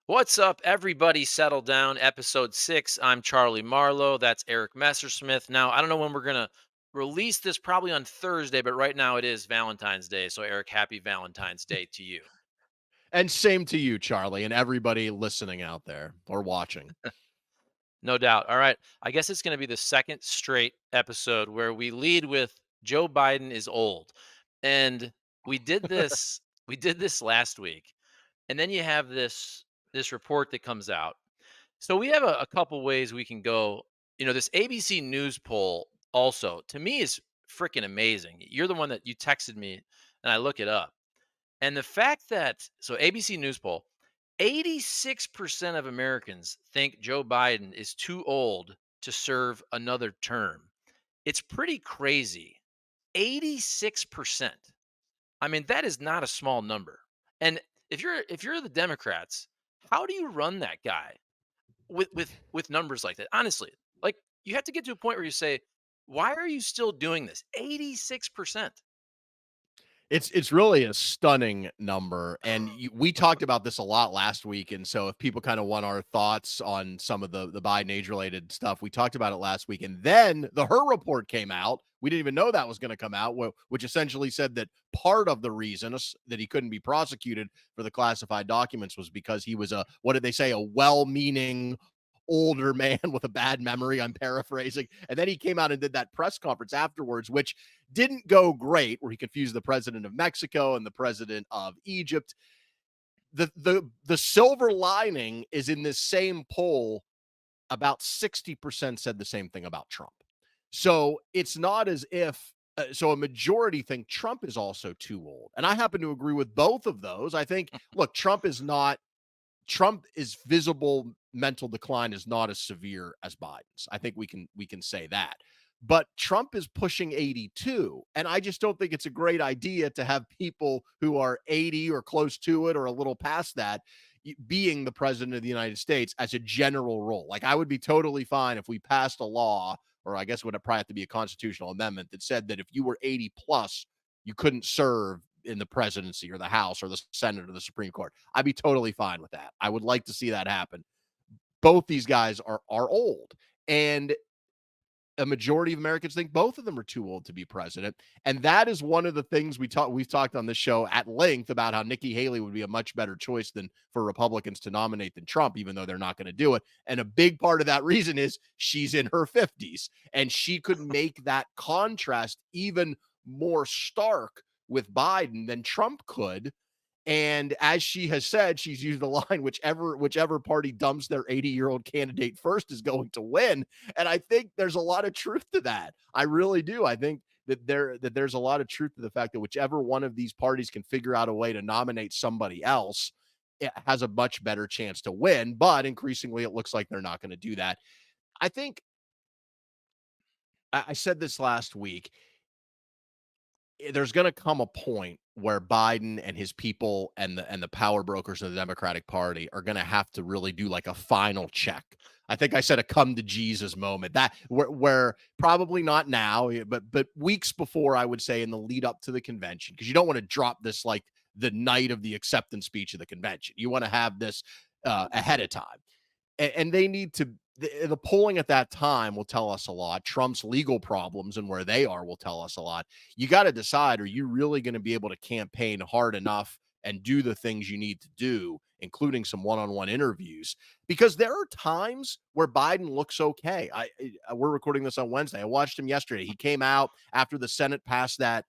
What's up, everybody? Settle down. Episode 6. I'm Charlie Marlow. That's Eric Messersmith. Now, I don't know when we're going to release this, probably on Thursday, but right now it is Valentine's Day. So, Eric, happy Valentine's Day to you. And same to you, Charlie, and everybody listening out there or watching. No doubt. All right. I guess it's going to be the second straight episode where we lead with Joe Biden is old. And we did this last week. And then you have this report that comes out. So we have a couple ways we can go. This ABC News poll also to me is freaking amazing. You're the one that you texted me, and I look it up. And the fact that ABC News poll, 86% of Americans think Joe Biden is too old to serve another term. It's pretty crazy. 86%. I mean, that is not a small number. And if you're the Democrats, how do you run that guy? With numbers like that. Honestly, like you have to get to a point where you say, "Why are you still doing this?" 86%. It's really a stunning number, and we talked about this a lot last week, and so if people kinda want our thoughts on some of the Biden age-related stuff, we talked about it last week, and then the Her report came out. We didn't even know that was gonna come out, which essentially said that part of the reason that he couldn't be prosecuted for the classified documents was because he was what did they say? A well-meaning older man with a bad memory. I'm paraphrasing. And then he came out and did that press conference afterwards, which didn't go great, where he confused the president of Mexico and the president of Egypt. The silver lining is in this same poll, about 60% said the same thing about Trump. So it's not as if so a majority think Trump is also too old. And I happen to agree with both of those. I think, look, Trump is visible mental decline is not as severe as Biden's. I think we can say that. But Trump is pushing 82, and I just don't think it's a great idea to have people who are 80 or close to it or a little past that being the president of the United States as a general rule. Like I would be totally fine if we passed a law, or I guess it would probably have to be a constitutional amendment that said that if you were 80 plus, you couldn't serve in the presidency or the House or the Senate or the Supreme Court. I'd be totally fine with that. I would like to see that happen. Both these guys are old, and a majority of Americans think both of them are too old to be president. And that is one of the things we've talked on this show at length about how Nikki Haley would be a much better choice than for Republicans to nominate than Trump, even though they're not going to do it. And a big part of that reason is she's in her 50s and she could make that contrast even more stark with Biden than Trump could. And as she has said, she's used the line, whichever party dumps their 80-year-old candidate first is going to win. And I think there's a lot of truth to that. I really do. I think there's a lot of truth to the fact that whichever one of these parties can figure out a way to nominate somebody else, it has a much better chance to win. But increasingly, it looks like they're not going to do that. I think I said this last week. There's going to come a point where Biden and his people and the power brokers of the Democratic Party are going to have to really do like a final check. I think I said a come to Jesus moment that where probably not now, but weeks before, I would say, in the lead up to the convention, because you don't want to drop this like the night of the acceptance speech of the convention. You want to have this ahead of time, and they need to. The polling at that time will tell us a lot. Trump's legal problems and where they are will tell us a lot. You got to decide, are you really going to be able to campaign hard enough and do the things you need to do, including some one-on-one interviews? Because there are times where Biden looks okay. We're recording this on Wednesday. I watched him yesterday. He came out after the Senate passed that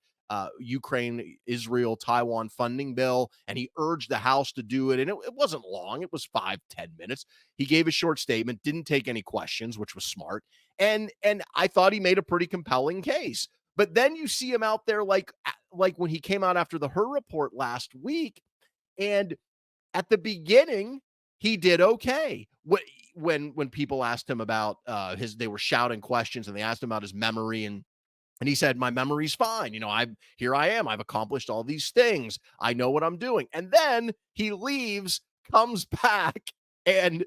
Ukraine, Israel, Taiwan funding bill, and he urged the House to do it. And it wasn't long, it was 5-10 minutes. He gave a short statement, didn't take any questions, which was smart. And I thought he made a pretty compelling case. But then you see him out there like when he came out after the Her report last week, and at the beginning, he did okay. When people asked him about they were shouting questions and they asked him about his memory, and he said, my memory's fine. I am. I've accomplished all these things. I know what I'm doing. And then he leaves, comes back, and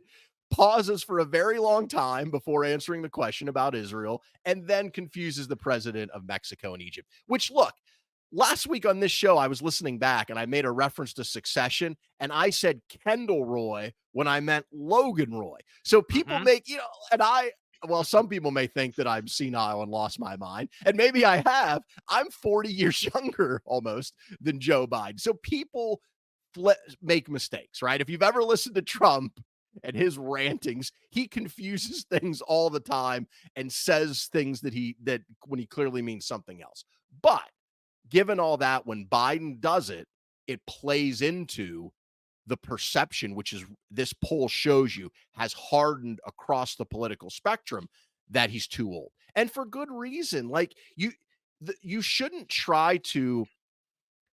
pauses for a very long time before answering the question about Israel, and then confuses the president of Mexico and Egypt. Which, look, last week on this show, I was listening back and I made a reference to Succession and I said Kendall Roy when I meant Logan Roy. So people Mhm. make, and well, some people may think that I'm senile and lost my mind, and maybe I have. I'm 40 years younger almost than Joe Biden. So people make mistakes, right? If you've ever listened to Trump and his rantings, he confuses things all the time and says things that when he clearly means something else. But given all that, when Biden does it, it plays into the perception, which is this poll shows you has hardened across the political spectrum that he's too old. And for good reason. Like you shouldn't try to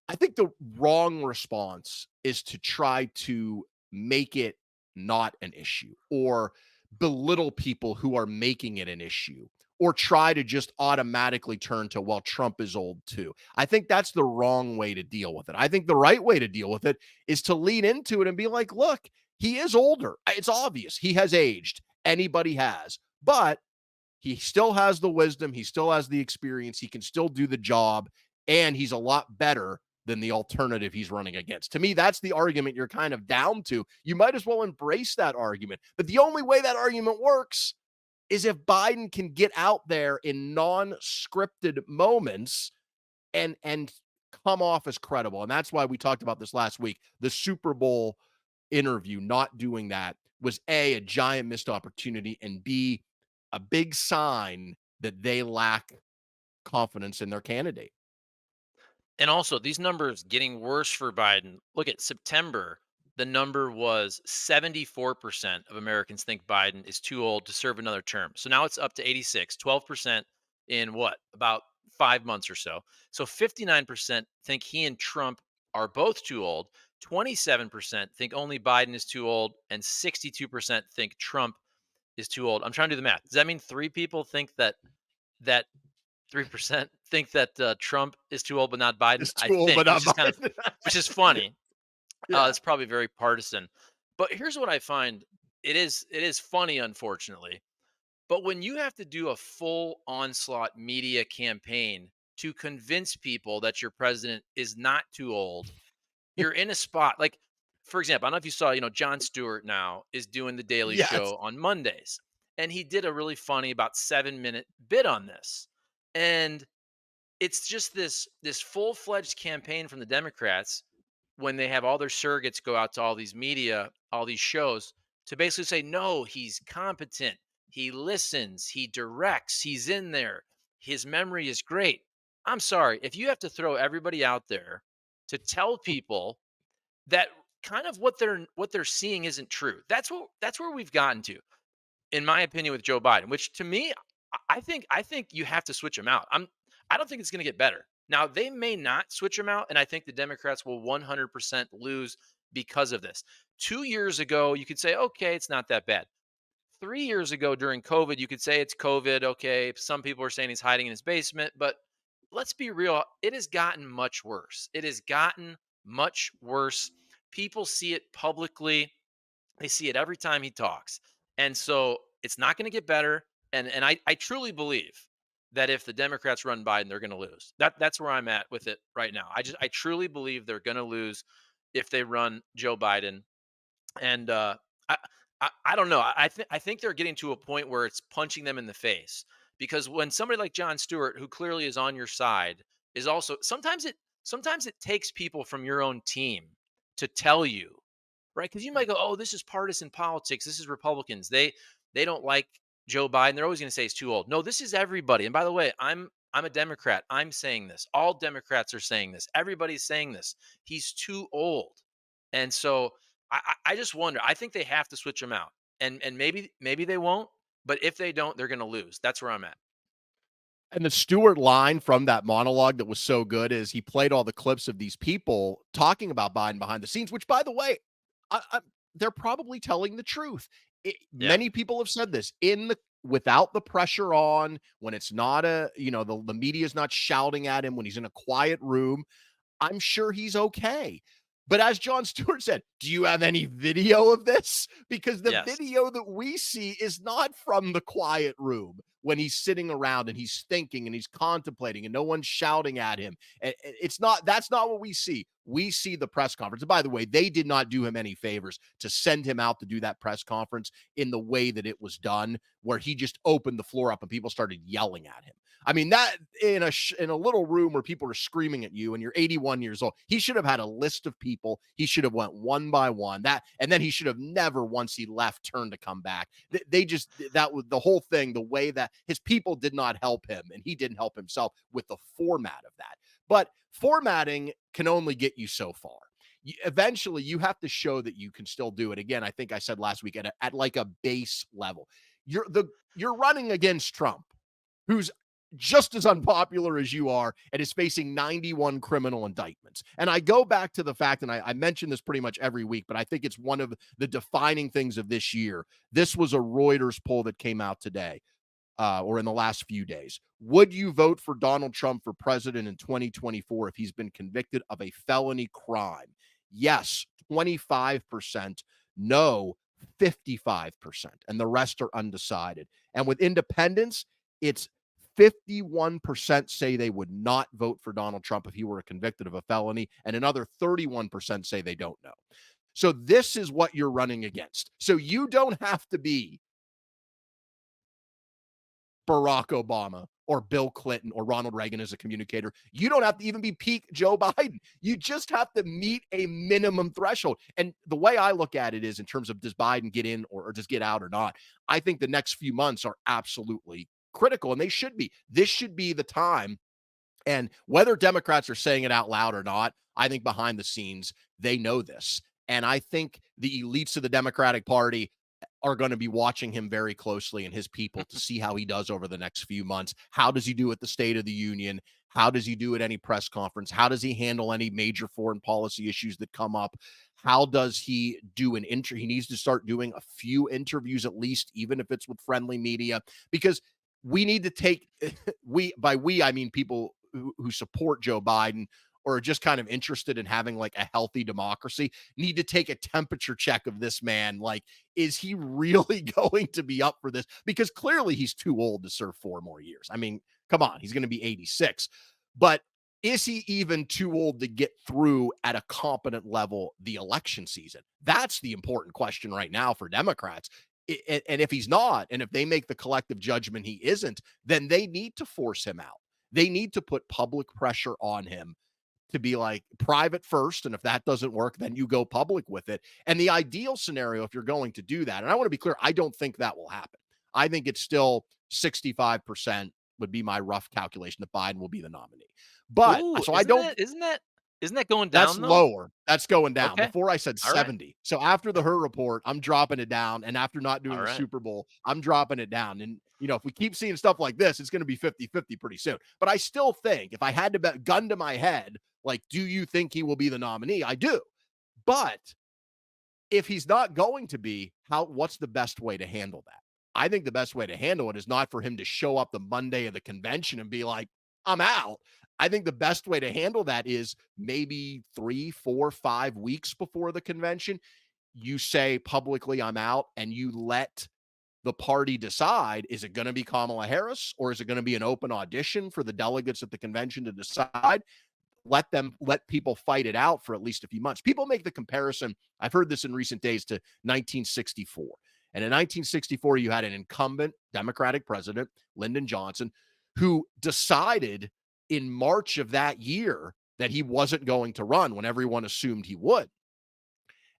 I think the wrong response is to try to make it not an issue or belittle people who are making it an issue or try to just automatically turn to, well, Trump is old too. I think that's the wrong way to deal with it. I think the right way to deal with it is to lean into it and be like, look, he is older. It's obvious he has aged. Anybody has. But he still has the wisdom, he still has the experience, he can still do the job, and he's a lot better than the alternative he's running against. To me, that's the argument you're kind of down to. You might as well embrace that argument. But the only way that argument works is if Biden can get out there in non-scripted moments and come off as credible. And that's why we talked about this last week. The Super Bowl interview not doing that was a giant missed opportunity, and B, a big sign that they lack confidence in their candidate. And also, these numbers getting worse for Biden. Look at September. The number was 74% of Americans think Biden is too old to serve another term. So now it's up to 86, 12% in what, about 5 months or so. So 59% think he and Trump are both too old. 27% think only Biden is too old. And 62% think Trump is too old. I'm trying to do the math. Does that mean three people think that 3% think that, Trump is too old, but not Biden, It's I too old, but think, not Biden. which is funny. Yeah. It's probably very partisan. But here's what I find, it is funny, unfortunately, but when you have to do a full onslaught media campaign to convince people that your president is not too old, you're in a spot like, for example, I don't know if you saw, Jon Stewart now is doing The Daily Yes. Show on Mondays, and he did a really funny about 7-minute bit on this, and it's just this full-fledged campaign from the Democrats when they have all their surrogates go out to all these media, all these shows to basically say, no, he's competent. He listens, he directs, he's in there. His memory is great. I'm sorry, if you have to throw everybody out there to tell people that kind of what they're seeing isn't true. That's where we've gotten to, in my opinion, with Joe Biden, which to me, I think you have to switch him out. I don't think it's going to get better. Now they may not switch him out, and I think the Democrats will 100% lose because of this. 2 years ago, you could say, okay, it's not that bad. 3 years ago during COVID, you could say it's COVID. Okay, some people are saying he's hiding in his basement, but let's be real. It has gotten much worse. It has gotten much worse. People see it publicly. They see it every time he talks. And so it's not going to get better. And I truly believe that if the Democrats run Biden, they're going to lose. That's where I'm at with it right now. I truly believe they're going to lose if they run Joe Biden. And I, I don't know. I think they're getting to a point where it's punching them in the face, because when somebody like Jon Stewart, who clearly is on your side, is also sometimes it takes people from your own team to tell you, right? Because you might go, oh, this is partisan politics. This is Republicans. They don't like Joe Biden. They're always going to say he's too old. No, this is everybody. And by the way, I'm a Democrat. I'm saying this. All Democrats are saying this. Everybody's saying this. He's too old. And so I just wonder. I think they have to switch him out, and maybe they won't. But if they don't, they're going to lose. That's where I'm at. And the Stewart line from that monologue that was so good is he played all the clips of these people talking about Biden behind the scenes, which, by the way, they're probably telling the truth. Yeah. Many people have said this without the pressure on, when it's not the media is not shouting at him, when he's in a quiet room. I'm sure he's okay. But as Jon Stewart said, do you have any video of this? Because the Yes. video that we see is not from the quiet room when he's sitting around and he's thinking and he's contemplating and no one's shouting at him. It's not, that's not what we see. We see the press conference. And by the way, they did not do him any favors to send him out to do that press conference in the way that it was done, where he just opened the floor up and people started yelling at him. I mean, that in a little room where people are screaming at you and you're 81 years old, he should have had a list of people. He should have went one by one. And then he should have never, once he left, turned to come back. They just, that was the whole thing. The way that his people did not help him, and he didn't help himself with the format of that. But formatting can only get you so far. Eventually, you have to show that you can still do it. Again, I think I said last week at like a base level. You're running against Trump, who's just as unpopular as you are and is facing 91 criminal indictments. And I go back to the fact, and I mention this pretty much every week, but I think it's one of the defining things of this year. This was a Reuters poll that came out today, or in the last few days. Would you vote for Donald Trump for president in 2024 if he's been convicted of a felony crime? Yes, 25%. No, 55%. And the rest are undecided. And with independents, it's 51% say they would not vote for Donald Trump if he were convicted of a felony, and another 31% say they don't know. So this is what you're running against. So you don't have to be Barack Obama or Bill Clinton or Ronald Reagan as a communicator. You don't have to even be peak Joe Biden. You just have to meet a minimum threshold. And the way I look at it is, in terms of, does Biden get in or just get out or not, I think the next few months are absolutely critical, and they should be. This should be the time. And whether Democrats are saying it out loud or not, I think behind the scenes, they know this. And I think the elites of the Democratic Party are going to be watching him very closely and his people to see how he does over the next few months. How does he do at the State of the Union? How does he do at any press conference? How does he handle any major foreign policy issues that come up? How does he do an interview? He needs to start doing a few interviews at least, even if it's with friendly media, because we need to take by we, I mean people who support Joe Biden or are just kind of interested in having like a healthy democracy, need to take a temperature check of this man. Like, is he really going to be up for this? Because clearly he's too old to serve 4 more years. I mean, come on, he's going to be 86. But is he even too old to get through at a competent level the election season? That's the important question right now for Democrats. And if he's not, and if they make the collective judgment he isn't, then they need to force him out. They need to put public pressure on him to be like, private first, and if that doesn't work, then you go public with it. And the ideal scenario, if you're going to do that, and I want to be clear, I don't think that will happen. I think it's still 65% would be my rough calculation that Biden will be the nominee. But Ooh, so I don't, isn't that going that's down though? lower. That's going down. Okay. Before I said All right. 70. So after the Her report, I'm dropping it down. And after not All doing the right. Super Bowl, I'm dropping it down. And, if we keep seeing stuff like this, it's going to be 50-50 pretty soon. But I still think, if I had to bet gun to my head, like, do you think he will be the nominee? I do. But if he's not going to be, what's the best way to handle that? I think the best way to handle it is not for him to show up the Monday of the convention and be like, I'm out. I think the best way to handle that is maybe 3, 4, 5 weeks before the convention, you say publicly, I'm out, and you let the party decide, is it going to be Kamala Harris or is it going to be an open audition for the delegates at the convention to decide? Let people fight it out for at least a few months. People make the comparison, I've heard this in recent days, to 1964. And in 1964, you had an incumbent Democratic president, Lyndon Johnson, who decided in March of that year that he wasn't going to run when everyone assumed he would.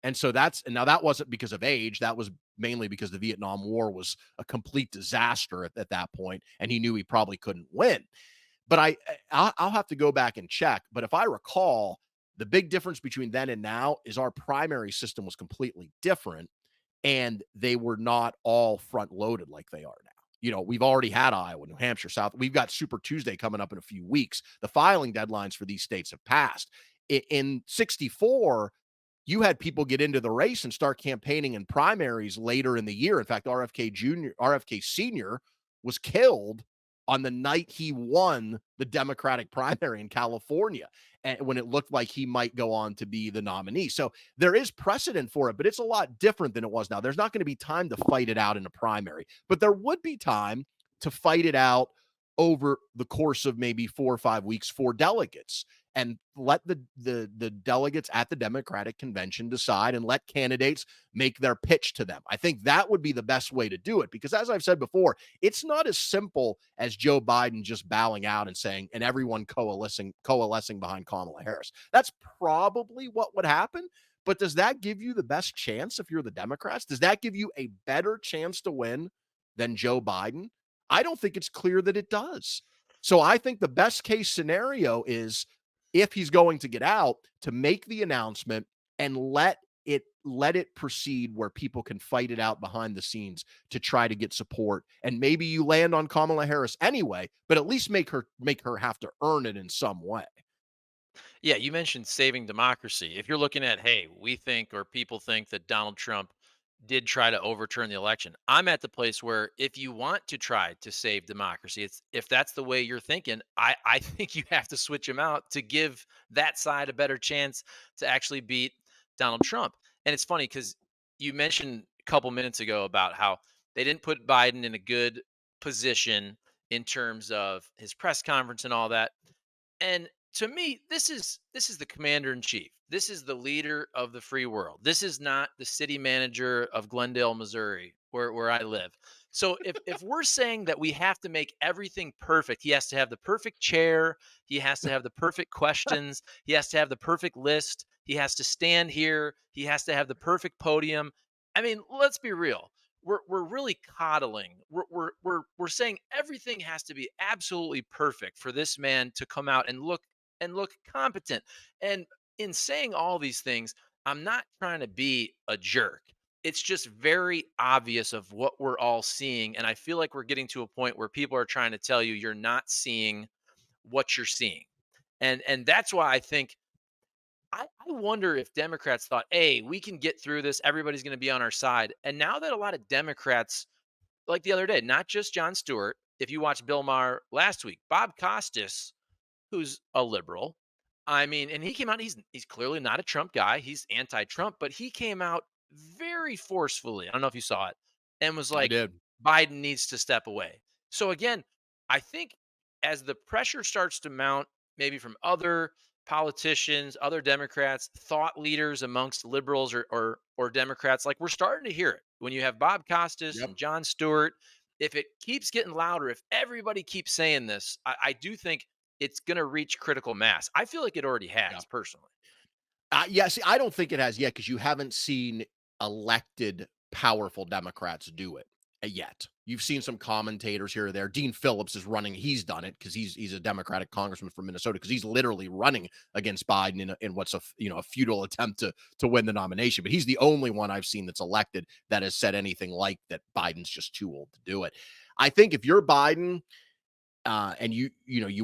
And so now that wasn't because of age. That was mainly because the Vietnam War was a complete disaster at that point, and he knew he probably couldn't win. But I'll have to go back and check. But if I recall, the big difference between then and now is our primary system was completely different, and they were not all front loaded like they are now. We've already had Iowa, New Hampshire, South. We've got Super Tuesday coming up in a few weeks. The filing deadlines for these states have passed. In 64, you had people get into the race and start campaigning in primaries later in the year. In fact, RFK Sr. was killed on the night he won the Democratic primary in California, and when it looked like he might go on to be the nominee. So there is precedent for it, but it's a lot different than it was now. There's not going to be time to fight it out in a primary, but there would be time to fight it out over the course of maybe 4 or 5 weeks for delegates, and let the delegates at the Democratic convention decide, and let candidates make their pitch to them. I think that would be the best way to do it, because as I've said before, it's not as simple as Joe Biden just bowing out and saying, and everyone coalescing behind Kamala Harris. That's probably what would happen. But does that give you the best chance if you're the Democrats? Does that give you a better chance to win than Joe Biden? I don't think it's clear that it does. So I think the best case scenario is, if he's going to get out, to make the announcement and let it proceed where people can fight it out behind the scenes to try to get support. And maybe you land on Kamala Harris anyway, but at least make her have to earn it in some way. Yeah, you mentioned saving democracy. If you're looking at, hey, we think or people think that Donald Trump did try to overturn the election, I'm at the place where if you want to try to save democracy, it's if that's the way you're thinking, I think you have to switch him out to give that side a better chance to actually beat Donald Trump. And it's funny because you mentioned a couple minutes ago about how they didn't put Biden in a good position in terms of his press conference and all that. And to me, this is the commander in chief. This is the leader of the free world. This is not the city manager of Glendale, Missouri, where I live. So if we're saying that we have to make everything perfect, he has to have the perfect chair, he has to have the perfect questions, he has to have the perfect list, he has to stand here, he has to have the perfect podium. I mean, let's be real. We're really coddling. We're saying everything has to be absolutely perfect for this man to come out and look competent. And in saying all these things, I'm not trying to be a jerk. It's just very obvious of what we're all seeing, and I feel like we're getting to a point where people are trying to tell you you're not seeing what you're seeing. And that's why I think I wonder if Democrats thought, hey, we can get through this. Everybody's going to be on our side. And now that a lot of Democrats, like the other day, not just Jon Stewart, if you watched Bill Maher last week, Bob Costas, who's a liberal, I mean, and he came out, he's clearly not a Trump guy. He's anti-Trump, but he came out very forcefully. I don't know if you saw it, and was I like, did. Biden needs to step away. So again, I think as the pressure starts to mount, maybe from other politicians, other Democrats, thought leaders amongst liberals or Democrats, like we're starting to hear it. When you have Bob Costas Yep. and Jon Stewart, if it keeps getting louder, if everybody keeps saying this, I do think it's going to reach critical mass. I feel like it already Yeah. has personally. Yeah, see, I don't think it has yet, because you haven't seen elected powerful Democrats do it yet. You've seen some commentators here or there. Dean Phillips is running. He's done it because he's a Democratic congressman from Minnesota, because he's literally running against Biden in what's a futile attempt to win the nomination. But he's the only one I've seen that's elected that has said anything like that Biden's just too old to do it. I think if you're Biden, and you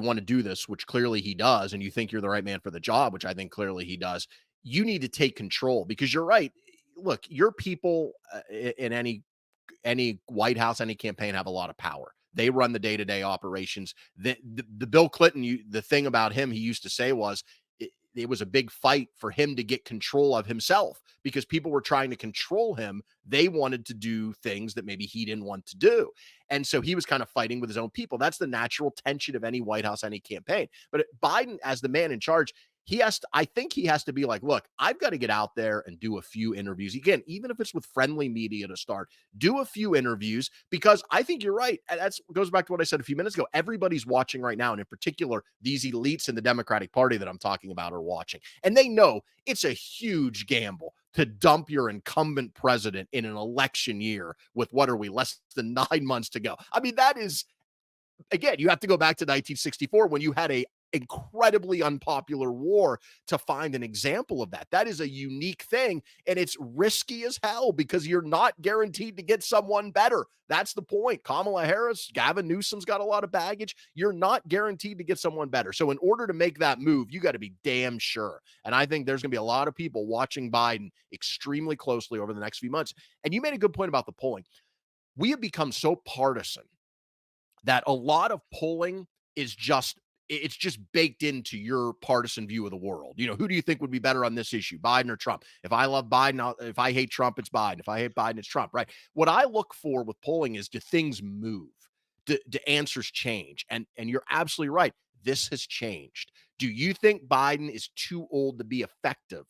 want to do this, which clearly he does, and you think you're the right man for the job, which I think clearly he does, you need to take control, because you're right. Look, your people in any White House, any campaign, have a lot of power. They run the day-to-day operations. The Bill Clinton, the thing about him, he used to say was, it was a big fight for him to get control of himself, because people were trying to control him. They wanted to do things that maybe he didn't want to do. And so he was kind of fighting with his own people. That's the natural tension of any White House, any campaign. But Biden, as the man in charge, I think he has to be like, look, I've got to get out there and do a few interviews. Again, even if it's with friendly media to start, do a few interviews, because I think you're right. And that goes back to what I said a few minutes ago. Everybody's watching right now. And in particular, these elites in the Democratic Party that I'm talking about are watching. And they know it's a huge gamble to dump your incumbent president in an election year with, what are we, less than 9 months to go. I mean, that is, again, you have to go back to 1964, when you had a incredibly unpopular war, to find an example of that. That is a unique thing, and it's risky as hell, because you're not guaranteed to get someone better. That's the point. Kamala Harris, Gavin Newsom's got a lot of baggage. You're not guaranteed to get someone better. So in order to make that move, you got to be damn sure. And I think there's going to be a lot of people watching Biden extremely closely over the next few months. And you made a good point about the polling. We have become so partisan that a lot of polling is just it's just baked into your partisan view of the world. Who do you think would be better on this issue, Biden or Trump? If I love Biden, if I hate Trump, it's Biden. If I hate Biden, it's Trump, right? What I look for with polling is, do things move? Do answers change? And you're absolutely right. This has changed. Do you think Biden is too old to be effective?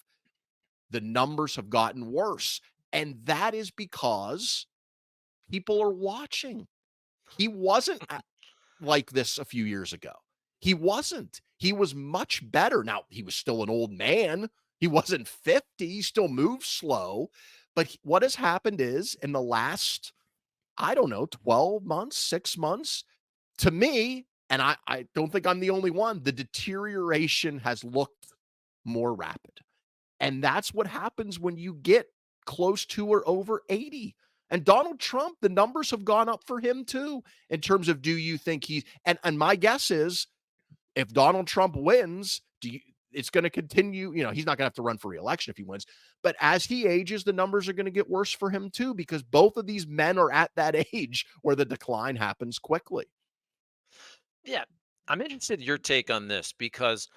The numbers have gotten worse. And that is because people are watching. He wasn't like this a few years ago. He wasn't. He was much better. Now, he was still an old man. He wasn't 50. He still moves slow. But what has happened is, in the last, I don't know, 12 months, 6 months, to me, and I don't think I'm the only one, the deterioration has looked more rapid. And that's what happens when you get close to or over 80. And Donald Trump, the numbers have gone up for him too, in terms of, do you think he's, and my guess is, if Donald Trump wins, it's going to continue. He's not going to have to run for reelection if he wins. But as he ages, the numbers are going to get worse for him too, because both of these men are at that age where the decline happens quickly. Yeah, I'm interested in your take on this because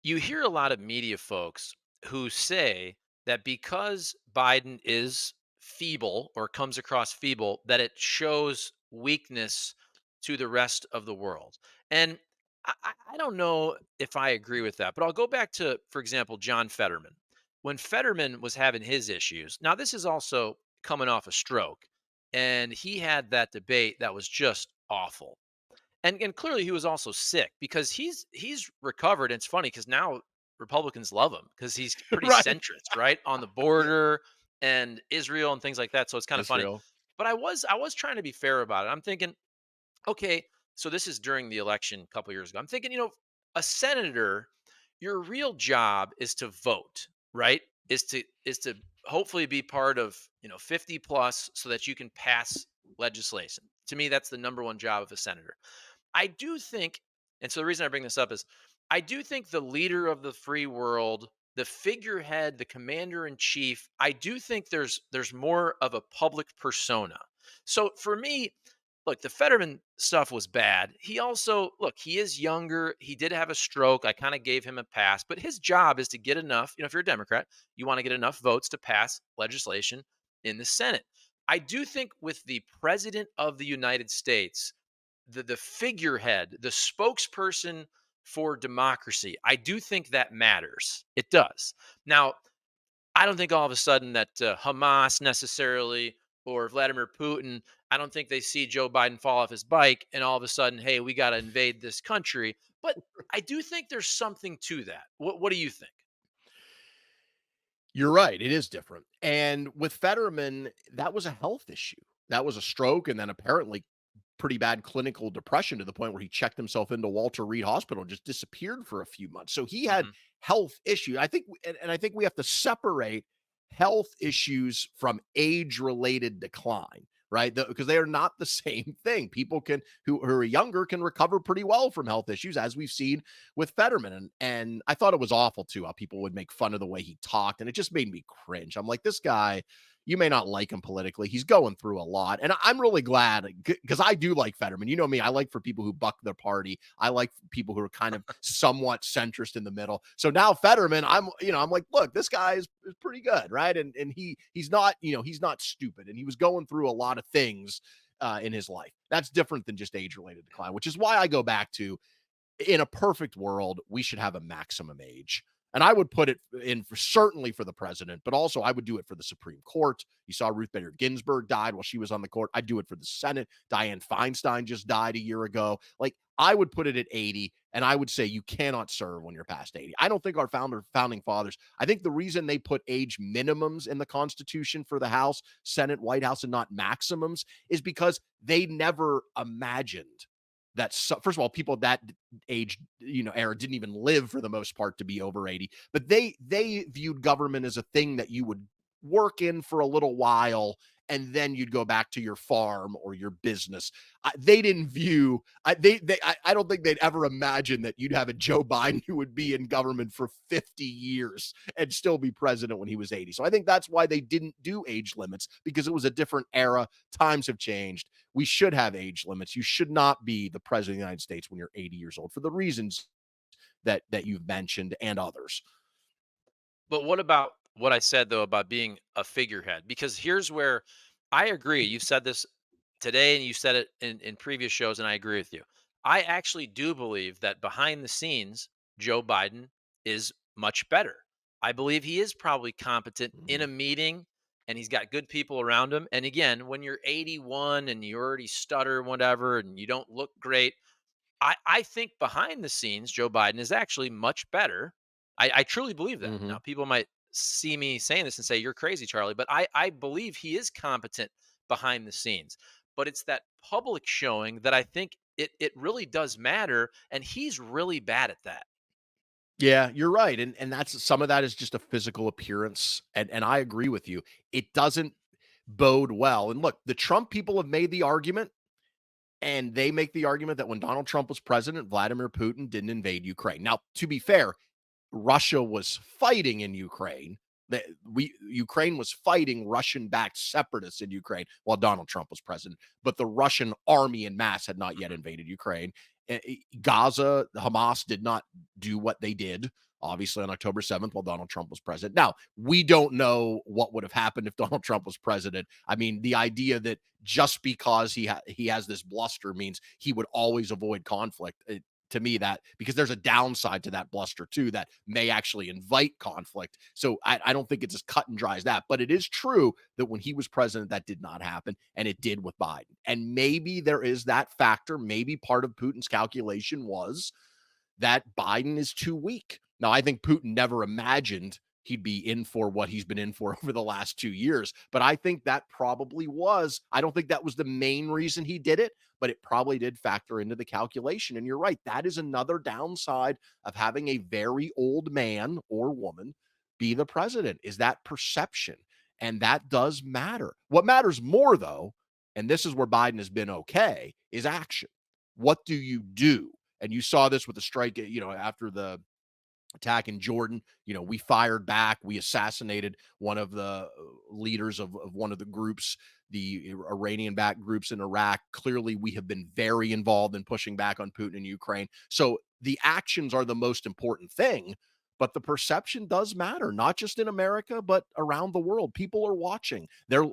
you hear a lot of media folks who say that because Biden is feeble or comes across feeble, that it shows weakness to the rest of the world. And I don't know if I agree with that, but I'll go back to, for example, John Fetterman. When Fetterman was having his issues, now this is also coming off a stroke, and he had that debate that was just awful. And clearly he was also sick because he's recovered. And it's funny because now Republicans love him because he's pretty Right. centrist, right? On the border and Israel and things like that. So it's kind of funny. Israel. But I was trying to be fair about it. I'm thinking, okay, so this is during the election a couple years ago. I'm thinking, a senator, your real job is to vote, right? Is to hopefully be part of, 50 plus so that you can pass legislation. To me, that's the number one job of a senator. I do think, and so the reason I bring this up is I do think the leader of the free world, the figurehead, the commander in chief, I do think there's more of a public persona. So for me, look, the Fetterman stuff was bad. He also, look, he is younger. He did have a stroke. I kind of gave him a pass, but his job is to get enough, if you're a Democrat, you want to get enough votes to pass legislation in the Senate. I do think with the president of the United States, the figurehead, the spokesperson for democracy, I do think that matters. It does. Now, I don't think all of a sudden that Hamas necessarily or Vladimir Putin, I don't think they see Joe Biden fall off his bike and all of a sudden, hey, we got to invade this country. But I do think there's something to that. What do you think? You're right. It is different. And with Fetterman, that was a health issue. That was a stroke, and then apparently pretty bad clinical depression, to the point where he checked himself into Walter Reed Hospital, just disappeared for a few months. So he had Hmm. health issues. I think, and I think we have to separate health issues from age related decline, right? Because they are not the same thing. People who are younger can recover pretty well from health issues, as we've seen with Fetterman. And I thought it was awful too how people would make fun of the way he talked, and it just made me cringe. I'm like, this guy, you may not like him politically. He's going through a lot. And I'm really glad, because I do like Fetterman. You know me, I like for people who buck their party. I like people who are kind of somewhat centrist in the middle. So now Fetterman, I'm like, look, this guy is pretty good, right? And he's not, he's not stupid. And he was going through a lot of things in his life. That's different than just age related decline, which is why I go back to, in a perfect world, we should have a maximum age. And I would put it in for, certainly for the president, but also I would do it for the Supreme Court. You saw Ruth Bader Ginsburg died while she was on the court. I'd do it for the Senate. Dianne Feinstein just died a year ago. Like, I would put it at 80, and I would say you cannot serve when you're past 80. I don't think our founding fathers, I think the reason they put age minimums in the Constitution for the House, Senate, White House, and not maximums is because they never imagined that, first of all, people that age, era, didn't even live for the most part to be over 80, but they viewed government as a thing that you would work in for a little while and then you'd go back to your farm or your business. They didn't view. I don't think they'd ever imagine that you'd have a Joe Biden who would be in government for 50 years and still be president when he was 80. So I think that's why they didn't do age limits, because it was a different era. Times have changed. We should have age limits. You should not be the president of the United States when you're 80 years old for the reasons that you've mentioned and others. But what about what I said though about being a figurehead? Because here's where I agree. You said this today and you said it in previous shows, and I agree with you. I actually do believe that behind the scenes, Joe Biden is much better. I believe he is probably competent in Mhm. a meeting and he's got good people around him. And again, when you're 81 and you already stutter, whatever, and you don't look great, I think behind the scenes, Joe Biden is actually much better. I truly believe that. Now, Mhm. people might see me saying this and say, "You're crazy, Charlie," but I believe he is competent behind the scenes. But it's that public showing that I think it really does matter, and he's really bad at that. Yeah, you're right, and that's some of that is just a physical appearance, and I agree with you. It doesn't bode well. And look, the Trump people have made the argument, and they make the argument that when Donald Trump was president, Vladimir Putin didn't invade Ukraine. Now, to be fair, Russia was fighting in Ukraine. Ukraine was fighting Russian-backed separatists in Ukraine while Donald Trump was president, but the Russian army en masse had not yet Mhm. invaded Ukraine. Gaza, Hamas did not do what they did, obviously, on October 7th while Donald Trump was president. Now, we don't know what would have happened if Donald Trump was president. I mean, the idea that just because he has this bluster means he would always avoid conflict. To me, that because there's a downside to that bluster too that may actually invite conflict. So I don't think it's as cut and dry as that. But it is true that when he was president, that did not happen, and it did with Biden. And maybe there is that factor. Maybe part of Putin's calculation was that Biden is too weak. Now, I think Putin never imagined he'd be in for what he's been in for over the last 2 years, but I think that probably was. I don't think that was the main reason he did it, but it probably did factor into the calculation. And you're right. That is another downside of having a very old man or woman be the president, is that perception. And that does matter. What matters more, though, and this is where Biden has been okay, is action. What do you do? And you saw this with the strike, after the attack in Jordan. We fired back. We assassinated one of the leaders of one of the groups, the Iranian backed groups in Iraq. Clearly, we have been very involved in pushing back on Putin in Ukraine. So the actions are the most important thing. But the perception does matter, not just in America, but around the world. People are watching.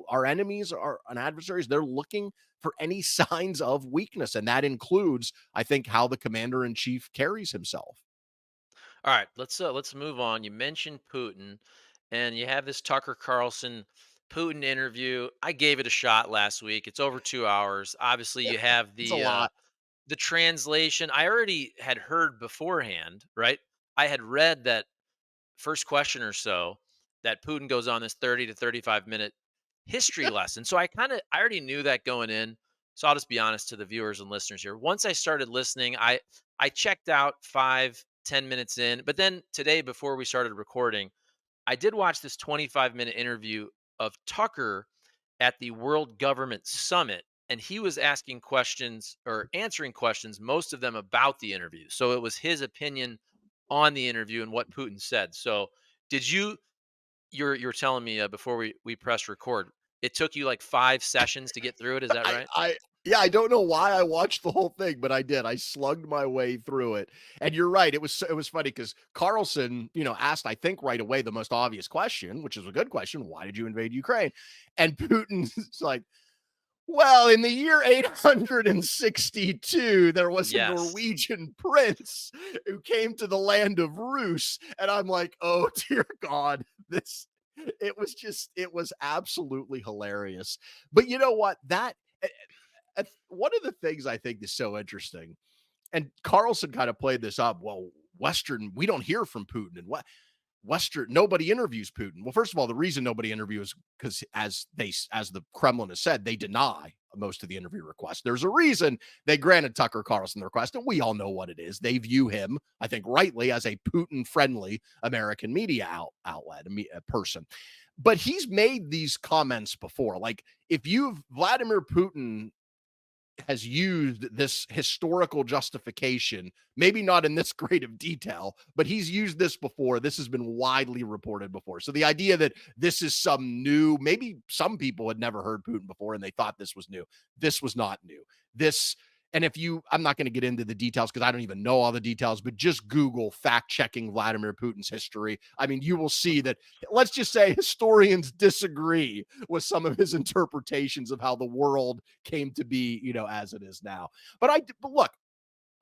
Our enemies, our adversaries, they're looking for any signs of weakness. And that includes, I think, how the commander in chief carries himself. All right, let's move on. You mentioned Putin, and you have this Tucker Carlson Putin interview. I gave it a shot last week. It's over 2 hours. Obviously, you have It's a lot. the translation. I already had heard beforehand, right? I had read that first question or so that Putin goes on this 30 to 35-minute history lesson. So I already knew that going in. So I'll just be honest to the viewers and listeners here. Once I started listening, I checked out 5, 10 minutes in. But then today, before we started recording, I did watch this 25-minute interview of Tucker at the World Government Summit, and he was asking questions or answering questions, most of them about the interview. So it was his opinion on the interview and what Putin said. So did you're telling me before we press record, it took you like 5 sessions to get through it? Is that right? Yeah, I don't know why I watched the whole thing, but I did. I slugged my way through it. And you're right. It was funny because Carlson, asked, I think, right away the most obvious question, which is a good question. Why did you invade Ukraine? And Putin's like, well, in the year 862, there was a Yes. Norwegian prince who came to the land of Rus. And I'm like, oh, dear God, it was absolutely hilarious. But you know what? One of the things I think is so interesting, and Carlson kind of played this up. Well, we don't hear from Putin, and what nobody interviews Putin. Well, first of all, the reason nobody interviews because as the Kremlin has said, they deny most of the interview requests. There's a reason they granted Tucker Carlson the request, and we all know what it is. They view him, I think rightly, as a Putin friendly American media outlet, a person. But he's made these comments before. Like, if you've Vladimir Putin has used this historical justification, maybe not in this great of detail, but he's used this before. This has been widely reported before. So the idea that this is some new, maybe some people had never heard Putin before and they thought this was new. This was not new. This, and if you, I'm not going to get into the details because I don't even know all the details, but just Google fact checking Vladimir Putin's history. I mean, you will see that, let's just say historians disagree with some of his interpretations of how the world came to be, as it is now. But look,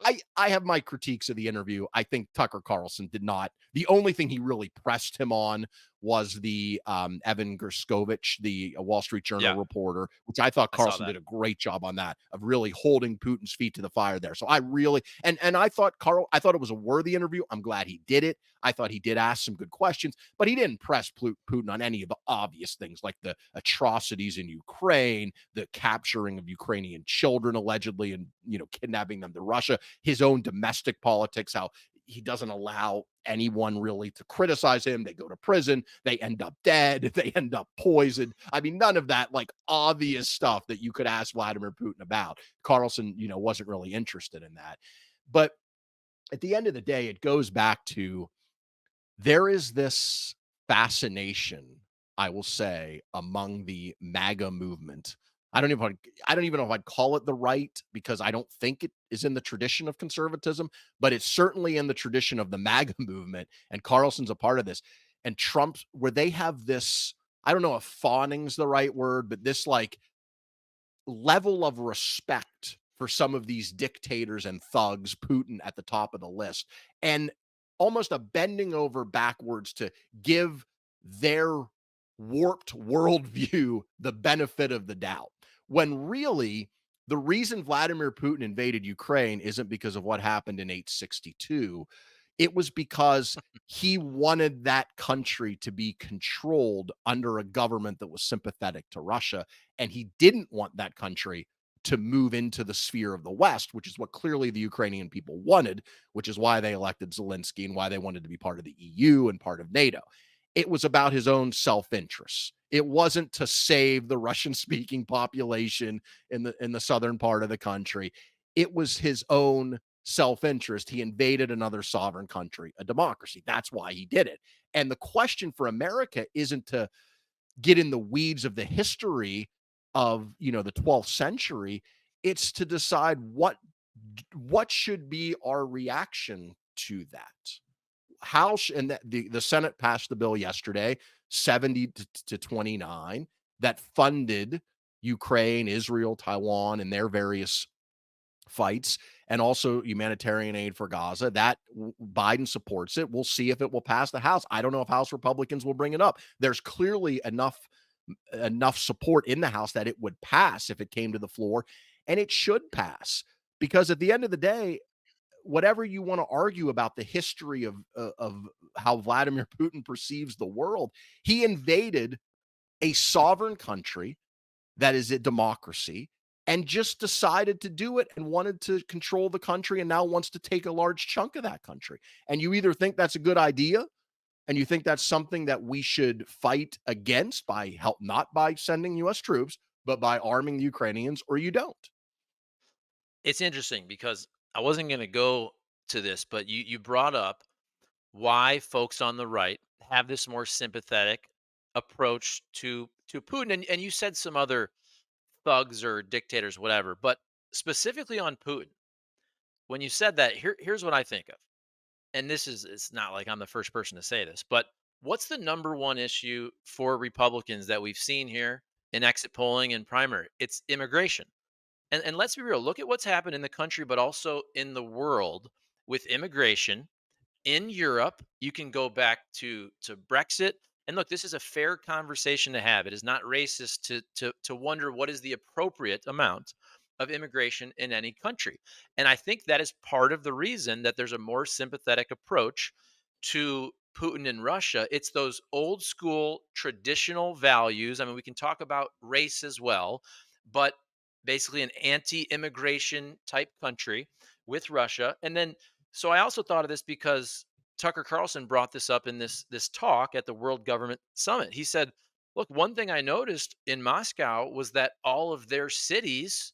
I have my critiques of the interview. I think Tucker Carlson did not. The only thing he really pressed him on was the Evan Gerskovich, the Wall Street Journal Yeah, reporter, which I thought I saw Carlson that. did a great job on that of really holding Putin's feet to the fire there. So I really and I thought it was a worthy interview. I'm glad he did it. I thought he did ask some good questions, but he didn't press Putin on any of the obvious things like the atrocities in Ukraine, the capturing of Ukrainian children allegedly, and kidnapping them to Russia, his own domestic politics, how he doesn't allow anyone really to criticize him. They go to prison, they end up dead, they end up poisoned. I mean, none of that like obvious stuff that you could ask Vladimir Putin about. Carlson, wasn't really interested in that. But at the end of the day, it goes back to there is this fascination, I will say, among the MAGA movement. I don't even know if I'd call it the right because I don't think it is in the tradition of conservatism, but it's certainly in the tradition of the MAGA movement. And Carlson's a part of this. And Trump's where they have this, I don't know if fawning's the right word, but this like level of respect for some of these dictators and thugs, Putin at the top of the list, and almost a bending over backwards to give their warped worldview the benefit of the doubt. When really, the reason Vladimir Putin invaded Ukraine isn't because of what happened in 862. It was because he wanted that country to be controlled under a government that was sympathetic to Russia, and he didn't want that country to move into the sphere of the West, which is what clearly the Ukrainian people wanted, which is why they elected Zelensky and why they wanted to be part of the EU and part of NATO. It was about his own self-interest. It wasn't to save the Russian-speaking population in the southern part of the country. It was his own self-interest. He invaded another sovereign country, a democracy. That's why he did it. And the question for America isn't to get in the weeds of the history of the 12th century. It's to decide what should be our reaction to that. And the Senate passed the bill yesterday, 70 to 29, that funded Ukraine, Israel, Taiwan, and their various fights, and also humanitarian aid for Gaza. That Biden supports it. We'll see if it will pass the House. I don't know if House Republicans will bring it up. There's clearly enough support in the House that it would pass if it came to the floor, and it should pass because at the end of the day, whatever you want to argue about the history of how Vladimir Putin perceives the world, he invaded a sovereign country that is a democracy and just decided to do it and wanted to control the country and now wants to take a large chunk of that country. And you either think that's a good idea and you think that's something that we should fight against by help, not by sending US troops, but by arming the Ukrainians, or you don't. It's interesting because I wasn't going to go to this, but you brought up why folks on the right have this more sympathetic approach to Putin, and you said some other thugs or dictators, whatever, but specifically on Putin. When you said that, here's what I think of, and this is it's not like I'm the first person to say this, but what's the number one issue for Republicans that we've seen here in exit polling and primary? It's immigration. And let's be real, look at what's happened in the country, but also in the world with immigration in Europe. You can go back to Brexit. And look, this is a fair conversation to have. It is not racist to wonder what is the appropriate amount of immigration in any country. And I think that is part of the reason that there's a more sympathetic approach to Putin in Russia. It's those old school traditional values. I mean, we can talk about race as well, but basically an anti-immigration type country with Russia. And then so I also thought of this because Tucker Carlson brought this up in this talk at the World Government Summit. He said, "Look, one thing I noticed in Moscow was that all of their cities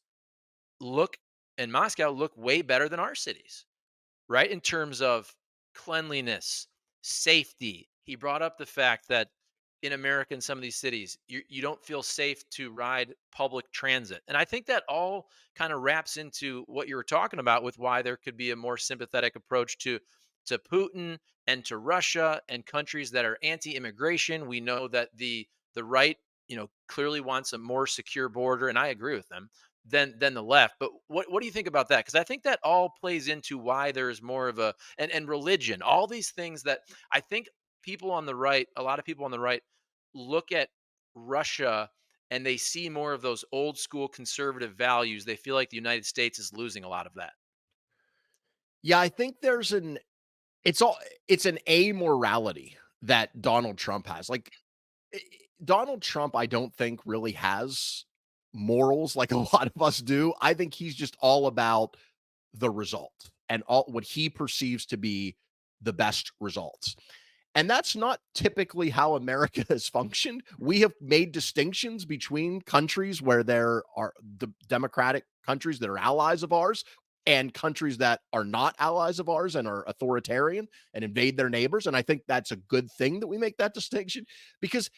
look look way better than our cities." Right? In terms of cleanliness, safety. He brought up the fact that in America, in some of these cities, you don't feel safe to ride public transit. And I think that all kind of wraps into what you were talking about with why there could be a more sympathetic approach to Putin and to Russia and countries that are anti-immigration. We know that the right, clearly wants a more secure border, and I agree with them than the left. But what do you think about that? Because I think that all plays into why there's more of a and religion, all these things that I think people on the right, a lot of people on the right, look at Russia and they see more of those old school conservative values. They feel like the United States is losing a lot of that. Yeah, I think it's all it's an amorality that Donald Trump has. Like eh, Donald Trump, I don't think really has morals like a lot of us do. I think he's just all about the result and all what he perceives to be the best results. And that's not typically how America has functioned. We have made distinctions between countries where there are the democratic countries that are allies of ours and countries that are not allies of ours and are authoritarian and invade their neighbors. And I think that's a good thing that we make that distinction because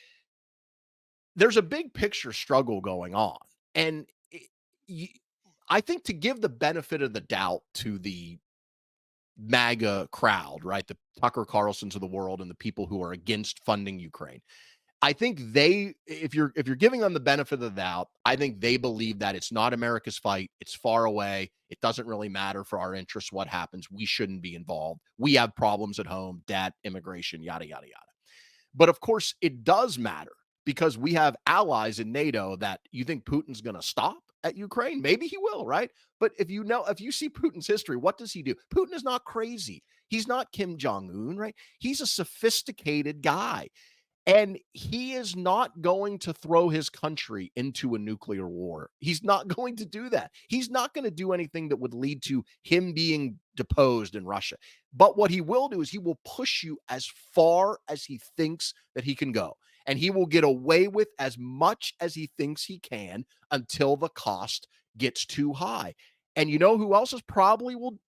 there's a big picture struggle going on. And I think to give the benefit of the doubt to the MAGA crowd, right? The Tucker Carlsons of the world and the people who are against funding Ukraine. I think if you're giving them the benefit of the doubt, I think they believe that it's not America's fight. It's far away. It doesn't really matter for our interests what happens. We shouldn't be involved. We have problems at home, debt, immigration, yada yada yada. But of course, it does matter because we have allies in NATO that you think Putin's going to stop at Ukraine. Maybe he will, right? But if you see Putin's history, what does he do? Putin is not crazy. He's not Kim Jong Un, right? He's a sophisticated guy. And he is not going to throw his country into a nuclear war. He's not going to do that. He's not going to do anything that would lead to him being deposed in Russia. But what he will do is he will push you as far as he thinks that he can go. And he will get away with as much as he thinks he can until the cost gets too high. And you know who else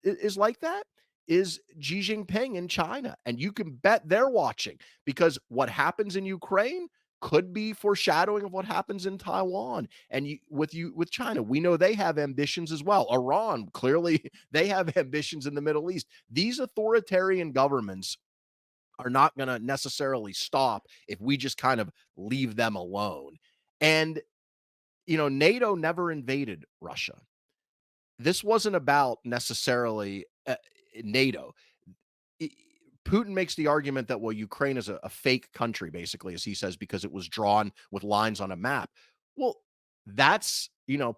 is like that? Is Xi Jinping in China. And you can bet they're watching because what happens in Ukraine could be foreshadowing of what happens in Taiwan and with China. We know they have ambitions as well. Iran, clearly they have ambitions in the Middle East. These authoritarian governments are not going to necessarily stop if we just kind of leave them alone. And NATO never invaded Russia. This wasn't about necessarily NATO. I- Putin makes the argument that, well, Ukraine is a fake country, basically, as he says, because it was drawn with lines on a map. Well, that's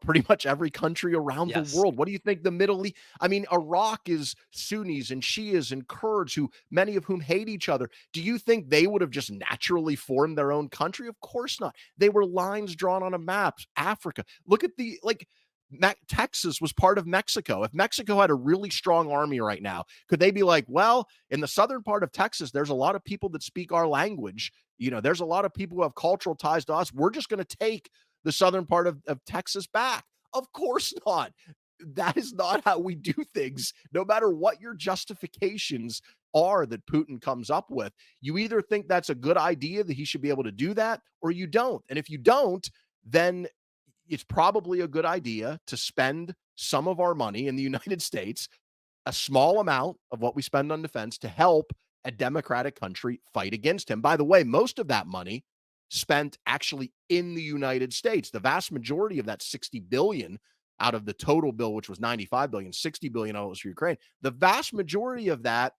pretty much every country around the Yes. world. What do you think the Middle East? I mean, Iraq is Sunnis and Shias and Kurds, who many of whom hate each other. Do you think they would have just naturally formed their own country? Of course not. They were lines drawn on a map. Africa. Look at Texas was part of Mexico. If Mexico had a really strong army right now, could they be like, well, in the southern part of Texas, there's a lot of people that speak our language. There's a lot of people who have cultural ties to us. We're just going to take the southern part of Texas back. Of course not. That is not how we do things. No matter what your justifications are that Putin comes up with, you either think that's a good idea that he should be able to do that, or you don't. And if you don't, then it's probably a good idea to spend some of our money in the United States, a small amount of what we spend on defense to help a democratic country fight against him. By the way, most of that money spent actually in the United States. The vast majority of that 60 billion out of the total bill, which was 95 billion, 60 billion was for Ukraine. The vast majority of that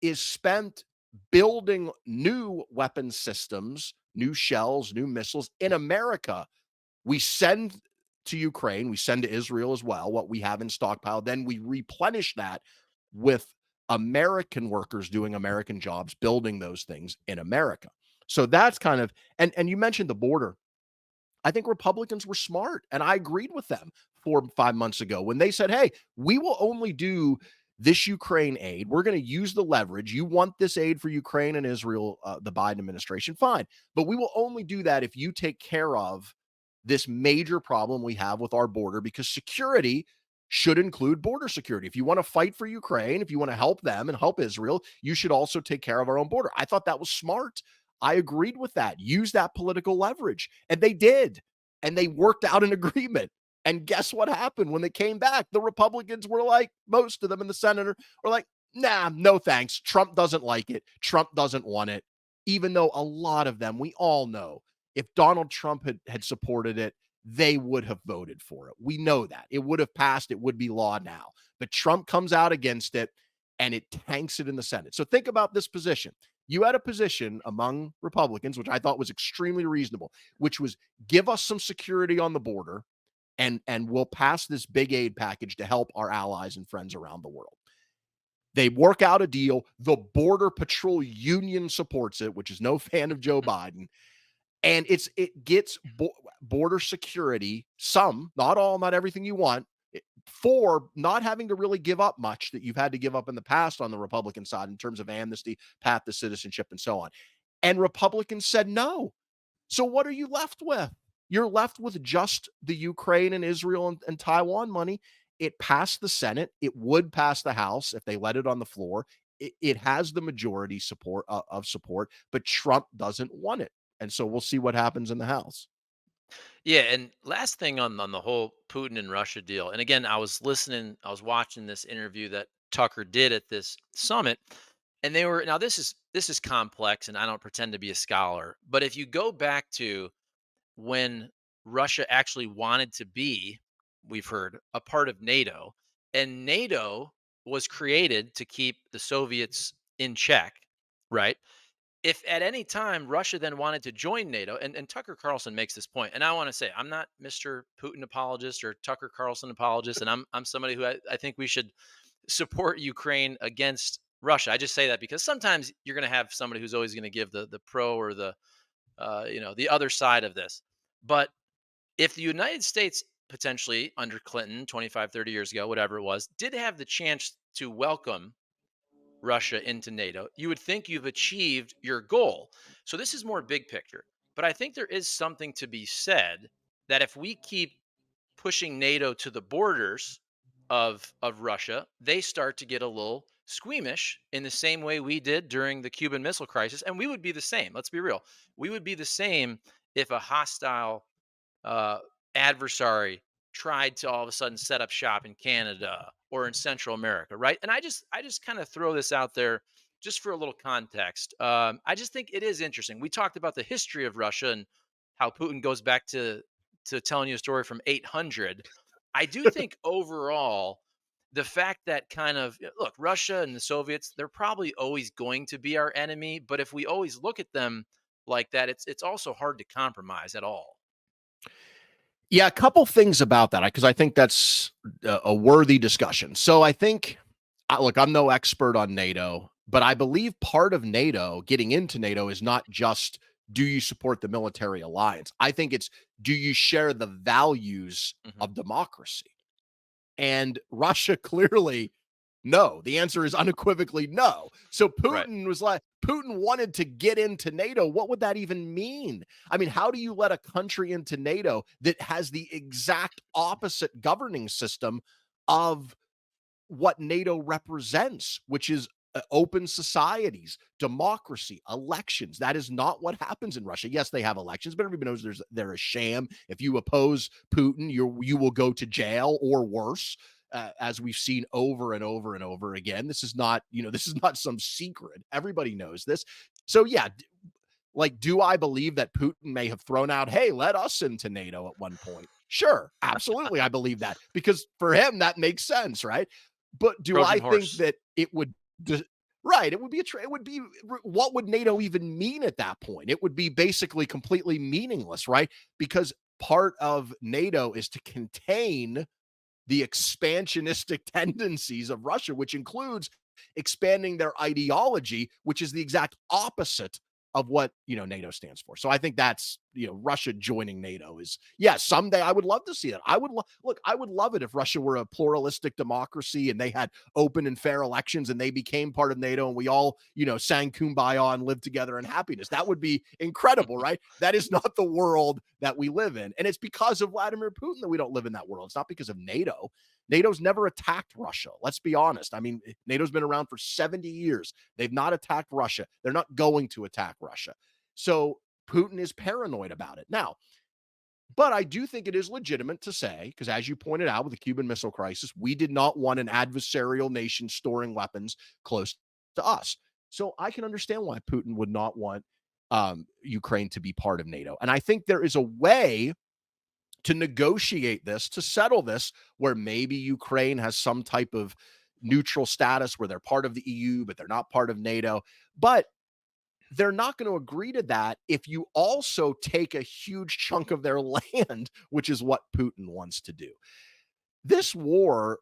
is spent building new weapon systems, new shells, new missiles in America. We send to Ukraine, we send to Israel as well what we have in stockpile. Then we replenish that with American workers doing American jobs, building those things in America. So that's kind of and you mentioned the border. I think Republicans were smart, and I agreed with them 4 5 months ago when they said, "Hey, we will only do this Ukraine aid. We're going to use the leverage. You want this aid for Ukraine and Israel, the Biden administration, fine. But we will only do that if you take care of this major problem we have with our border, because security should include border security. If you want to fight for Ukraine, if you want to help them and help Israel, you should also take care of our own border. I thought that was smart. I agreed with that. Use that political leverage. And they did. And they worked out an agreement. And guess what happened when they came back? The Republicans were like, most of them in the Senate were like, nah, no thanks. Trump doesn't like it. Trump doesn't want it. Even though a lot of them, we all know, if Donald Trump had supported it, they would have voted for it. We know that. It would have passed. It would be law now. But Trump comes out against it and it tanks it in the Senate. So think about this position. You had a position among Republicans, which I thought was extremely reasonable, which was give us some security on the border and we'll pass this big aid package to help our allies and friends around the world. They work out a deal. The Border Patrol Union supports it, which is no fan of Joe Biden. And it gets border security, some, not all, not everything you want, for not having to really give up much that you've had to give up in the past on the Republican side in terms of amnesty, path to citizenship, and so on. And Republicans said no. So what are you left with? You're left with just the Ukraine and Israel and Taiwan money. It passed the Senate. It would pass the House if they let it on the floor. It has the majority support of support, but Trump doesn't want it. And so we'll see what happens in the House. Yeah, and last thing on the whole Putin and Russia deal. And again, I was watching this interview that Tucker did at this summit, and they were, now this is complex, and I don't pretend to be a scholar, but if you go back to when Russia actually wanted to be, we've heard, a part of NATO, and NATO was created to keep the Soviets in check, right? If at any time Russia then wanted to join NATO, and Tucker Carlson makes this point, and I want to say I'm not Mr. Putin apologist or Tucker Carlson apologist, and I'm somebody who I think we should support Ukraine against Russia. I just say that because sometimes you're going to have somebody who's always going to give the pro or the the other side of this. But if the United States potentially under Clinton 25, 30 years ago, whatever it was, did have the chance to welcome Russia into NATO, you would think you've achieved your goal. So this is more big picture. But I think there is something to be said that if we keep pushing NATO to the borders of Russia, they start to get a little squeamish in the same way we did during the Cuban Missile Crisis, and we would be the same. Let's be real. We would be the same if a hostile uh, adversary tried to all of a sudden set up shop in Canada or in Central America, right? And I just kind of throw this out there just for a little context. I just think it is interesting. We talked about the history of Russia and how Putin goes back to telling you a story from 800. I do think overall the fact that kind of look, Russia and the Soviets, they're probably always going to be our enemy, but if we always look at them like that, it's also hard to compromise at all. Yeah, a couple things about that because I think that's a worthy discussion. So I think, look, I'm no expert on NATO, but I believe part of NATO, getting into NATO, is not just do you support the military alliance? I think it's do you share the values Mhm. of democracy? And Russia clearly, no. The answer is unequivocally no. So Right. Putin wanted to get into NATO. What would that even mean? I mean, how do you let a country into NATO that has the exact opposite governing system of what NATO represents, which is open societies, democracy, elections? That is not what happens in Russia. Yes, they have elections, but everybody knows they're a sham. If you oppose Putin, you will go to jail or worse. As we've seen over and over and over again, this is not, this is not some secret. Everybody knows this. So yeah, like, do I believe that Putin may have thrown out, hey, let us into NATO at one point? Sure, absolutely. I believe that because for him, that makes sense, right? But do Trojan I think horse. that it would, right? It would be it would be, what would NATO even mean at that point? It would be basically completely meaningless, right? Because part of NATO is to contain the expansionistic tendencies of Russia, which includes expanding their ideology, which is the exact opposite of what NATO stands for. So I think that's Russia joining NATO is, yeah, someday I would love to see that. Look, I would love it if Russia were a pluralistic democracy and they had open and fair elections and they became part of NATO and we all, sang kumbaya and lived together in happiness. That would be incredible, right? That is not the world that we live in. And it's because of Vladimir Putin that we don't live in that world. It's not because of NATO. NATO's never attacked Russia. Let's be honest. I mean, NATO's been around for 70 years. They've not attacked Russia. They're not going to attack Russia. So Putin is paranoid about it. Now, but I do think it is legitimate to say, because as you pointed out with the Cuban Missile Crisis, we did not want an adversarial nation storing weapons close to us. So I can understand why Putin would not want Ukraine to be part of NATO. And I think there is a way to negotiate this, to settle this, where maybe Ukraine has some type of neutral status where they're part of the EU, but they're not part of NATO. But they're not going to agree to that if you also take a huge chunk of their land, which is what Putin wants to do. This war,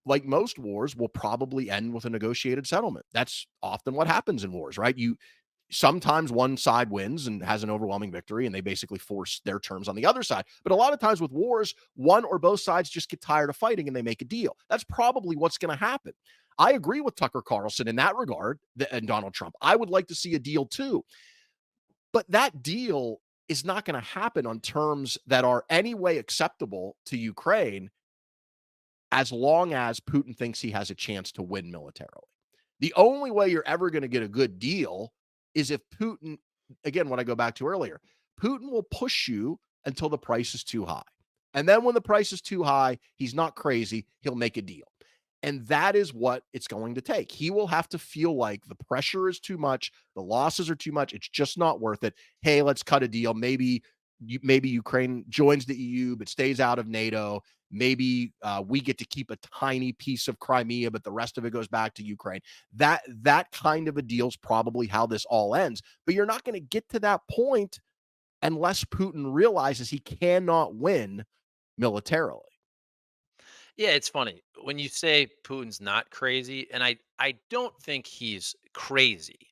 like most wars, will probably end with a negotiated settlement. That's often what happens in wars, right? You sometimes one side wins and has an overwhelming victory and they basically force their terms on the other side. But a lot of times with wars, one or both sides just get tired of fighting and they make a deal. That's probably what's going to happen. I agree with Tucker Carlson in that regard and Donald Trump. I would like to see a deal too. But that deal is not going to happen on terms that are any way acceptable to Ukraine as long as Putin thinks he has a chance to win militarily. The only way you're ever going to get a good deal is if Putin, again, what I go back to earlier, Putin will push you until the price is too high. And then when the price is too high, he's not crazy, he'll make a deal. And that is what it's going to take. He will have to feel like the pressure is too much, the losses are too much, it's just not worth it. Hey, let's cut a deal. Maybe Ukraine joins the EU but stays out of NATO. Maybe we get to keep a tiny piece of Crimea, but the rest of it goes back to Ukraine. That kind of a deal is probably how this all ends. But you're not going to get to that point unless Putin realizes he cannot win militarily. Yeah, it's funny when you say Putin's not crazy, and I don't think he's crazy,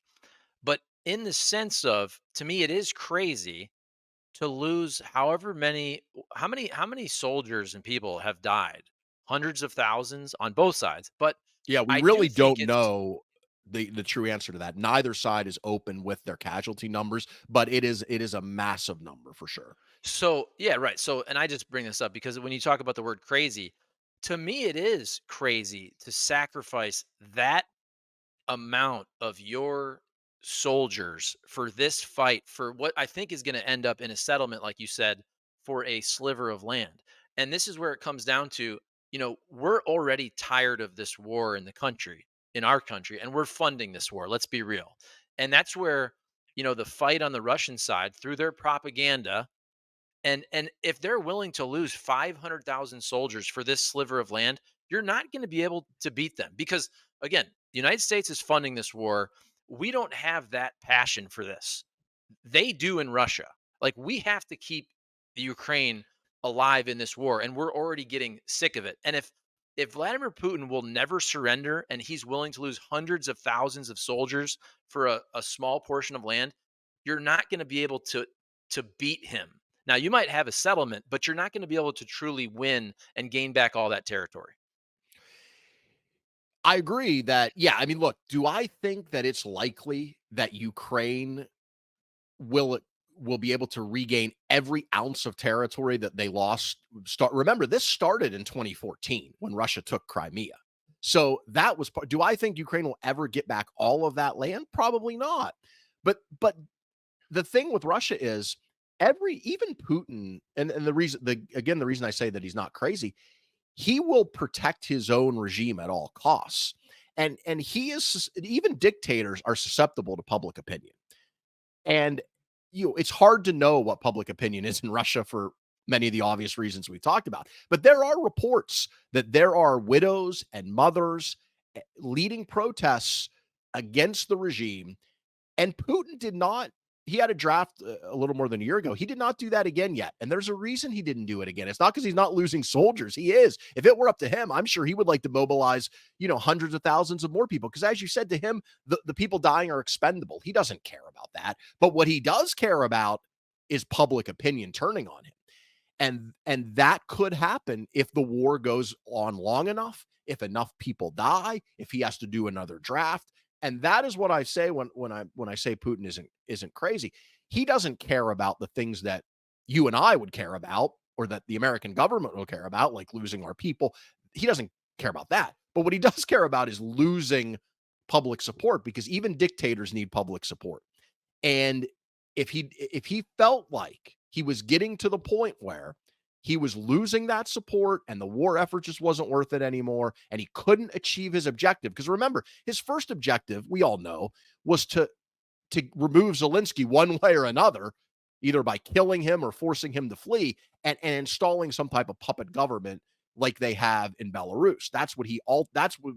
but in the sense of, to me, it is crazy to lose however many how many soldiers and people have died, hundreds of thousands on both sides. But Yeah, we I do really think don't it's know the true answer to that. Neither side is open with their casualty numbers, but it is a massive number for sure. so, yeah, right. So, and I just bring this up because when you talk about the word crazy, to me it is crazy to sacrifice that amount of your soldiers for this fight, for what I think is going to end up in a settlement, like you said, for a sliver of land. And this is where it comes down to, we're already tired of this war in the country, in our country, and we're funding this war. Let's be real. And that's where, the fight on the Russian side through their propaganda, and if they're willing to lose 500,000 soldiers for this sliver of land, you're not going to be able to beat them because, again, the United States is funding this war. We don't have that passion for this. They do in Russia. Like, we have to keep the Ukraine alive in this war, and we're already getting sick of it. And if Vladimir Putin will never surrender and he's willing to lose hundreds of thousands of soldiers for a small portion of land, you're not going to be able to beat him. Now, you might have a settlement, but you're not going to be able to truly win and gain back all that territory. I agree that, yeah, I mean, look, do I think that it's likely that Ukraine will will be able to regain every ounce of territory that they lost? Remember, this started in 2014 when Russia took Crimea. So that was part. Do I think Ukraine will ever get back all of that land? Probably not. But the thing with Russia is even Putin, and the reason I say that he's not crazy, he will protect his own regime at all costs. And even dictators are susceptible to public opinion. And it's hard to know what public opinion is in Russia for many of the obvious reasons we talked about. But there are reports that there are widows and mothers leading protests against the regime. And Putin did not he had a draft a little more than a year ago. He did not do that again yet. And there's a reason he didn't do it again. It's not because he's not losing soldiers. He is. If it were up to him, I'm sure he would like to mobilize, hundreds of thousands of more people. Because as you said to him, the people dying are expendable. He doesn't care about that. But what he does care about is public opinion turning on him. And that could happen if the war goes on long enough, if enough people die, if he has to do another draft. And that is what I say when I say Putin isn't crazy. He doesn't care about the things that you and I would care about, or that the American government will care about, like losing our people. He doesn't care about that. But what he does care about is losing public support, because even dictators need public support. And if he felt like he was getting to the point where he was losing that support and the war effort just wasn't worth it anymore, and he couldn't achieve his objective, because remember, his first objective, we all know, was to remove Zelensky one way or another, either by killing him or forcing him to flee, and installing some type of puppet government like they have in Belarus. That's what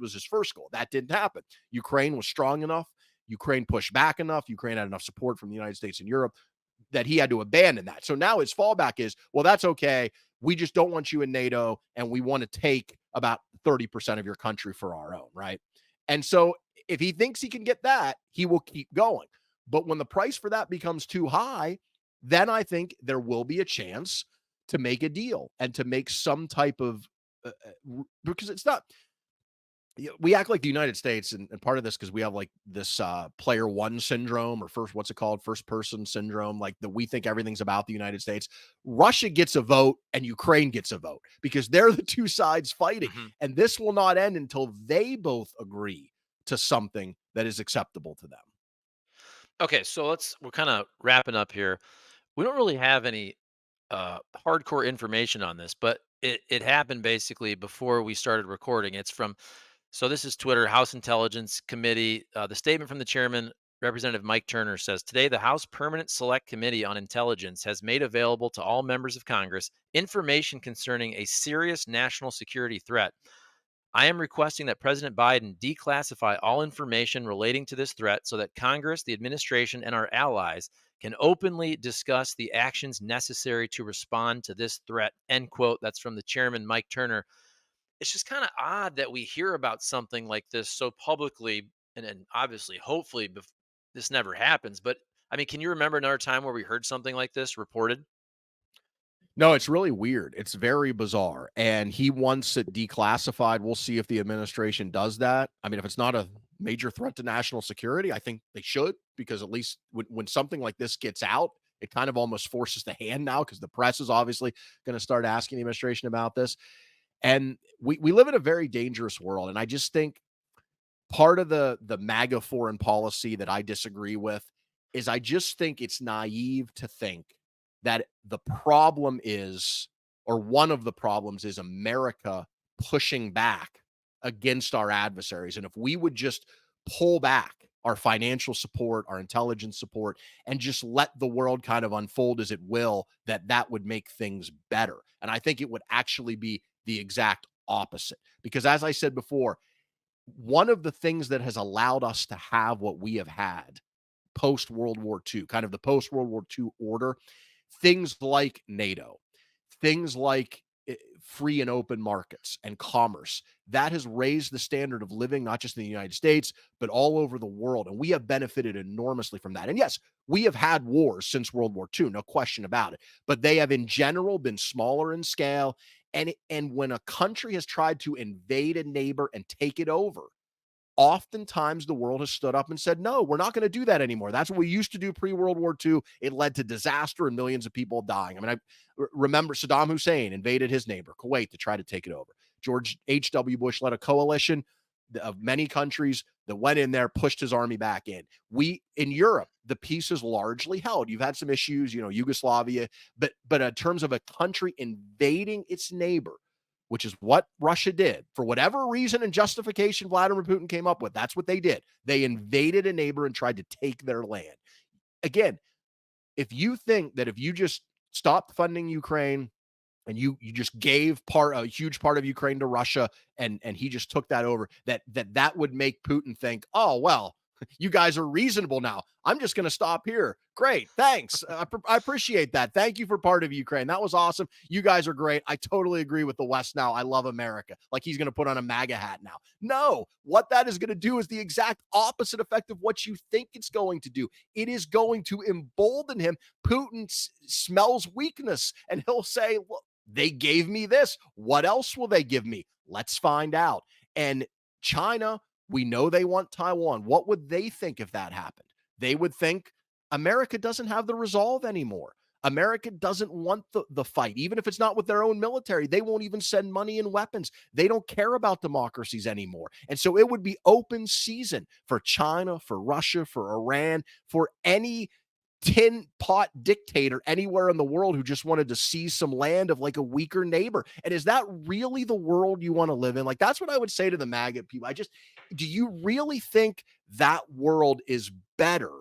was his first goal. That didn't happen. Ukraine was strong enough. Ukraine pushed back enough. Ukraine had enough support from the United States and Europe that he had to abandon that. So now his fallback is, well, that's okay. We just don't want you in NATO, and we want to take about 30% of your country for our own, right? And so if he thinks he can get that, he will keep going. But when the price for that becomes too high, then I think there will be a chance to make a deal and to make some type of because it's not, we act like the United States, and part of this because we have like this player one syndrome, or first, what's it called? First person syndrome, like that we think everything's about the United States. Russia gets a vote and Ukraine gets a vote because they're the two sides fighting. Mhm. And this will not end until they both agree to something that is acceptable to them. Okay, so we're kind of wrapping up here. We don't really have any hardcore information on this, but it happened basically before we started recording. It's from So this is Twitter, House Intelligence Committee. The statement from the chairman, Representative Mike Turner, says today the House Permanent Select Committee on Intelligence has made available to all members of Congress information concerning a serious national security threat. I am requesting that President Biden declassify all information relating to this threat so that Congress, the administration, and our allies can openly discuss the actions necessary to respond to this threat. End quote. That's from the chairman, Mike Turner. It's just kind of odd that we hear about something like this so publicly, and obviously, hopefully, this never happens. But I mean, can you remember another time where we heard something like this reported? No, it's really weird. It's very bizarre. And he wants it declassified. We'll see if the administration does that. I mean, if it's not a major threat to national security, I think they should, because at least when something like this gets out, it kind of almost forces the hand now, because the press is obviously going to start asking the administration about this. And we live in a very dangerous world. And I just think part of the MAGA foreign policy that I disagree with is, I just think it's naive to think that the problem is, or one of the problems is, America pushing back against our adversaries. And if we would just pull back our financial support, our intelligence support, and just let the world kind of unfold as it will, that would make things better. And I think it would actually be the exact opposite. Because as I said before, one of the things that has allowed us to have what we have had post World War II, kind of the post World War II order, things like NATO, things like free and open markets and commerce, that has raised the standard of living, not just in the United States, but all over the world. And we have benefited enormously from that. And yes, we have had wars since World War II, no question about it, but they have in general been smaller in scale. And when a country has tried to invade a neighbor and take it over, oftentimes the world has stood up and said, no, we're not going to do that anymore. That's what we used to do pre-World War II. It led to disaster and millions of people dying. I mean, remember Saddam Hussein invaded his neighbor, Kuwait, to try to take it over. George H.W. Bush led a coalition of many countries that went in there, pushed his army back in. In Europe, the peace is largely held. You've had some issues, Yugoslavia, but in terms of a country invading its neighbor, which is what Russia did. For whatever reason and justification Vladimir Putin came up with, that's what they did. They invaded a neighbor and tried to take their land. Again, if you think that if you just stopped funding Ukraine and you just gave a huge part of Ukraine to Russia, and he just took that over, that would make Putin think, oh, well, You guys are reasonable now. I'm just going to stop here. Great. Thanks. I appreciate that. Thank you for part of Ukraine. That was awesome. You guys are great. I totally agree with the West now. I love America. Like he's going to put on a MAGA hat now. No, what that is going to do is the exact opposite effect of what you think it's going to do. It is going to embolden him. Putin smells weakness and he'll say, look, they gave me this. What else will they give me? Let's find out. And China, we know they want Taiwan. What would they think if that happened? They would think America doesn't have the resolve anymore. America doesn't want the fight, even if it's not with their own military. They won't even send money and weapons. They don't care about democracies anymore. And so it would be open season for China, for Russia, for Iran, for any tin pot dictator anywhere in the world who just wanted to seize some land of like a weaker neighbor. And is that really the world you want to live in? Like, that's what I would say to the MAGA people. Do you really think that world is better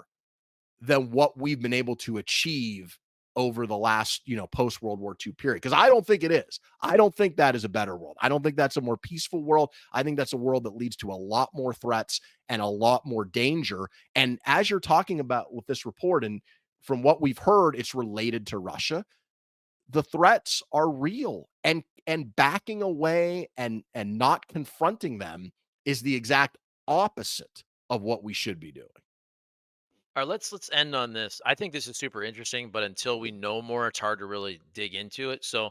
than what we've been able to achieve over the last, post World War II period? Because I don't think it is. I don't think that is a better world. I don't think that's a more peaceful world. I think that's a world that leads to a lot more threats and a lot more danger. And as you're talking about with this report, and from what we've heard, it's related to Russia. The threats are real, and backing away and not confronting them is the exact opposite of what we should be doing. All right, let's end on this. I think this is super interesting, but until we know more, it's hard to really dig into it. So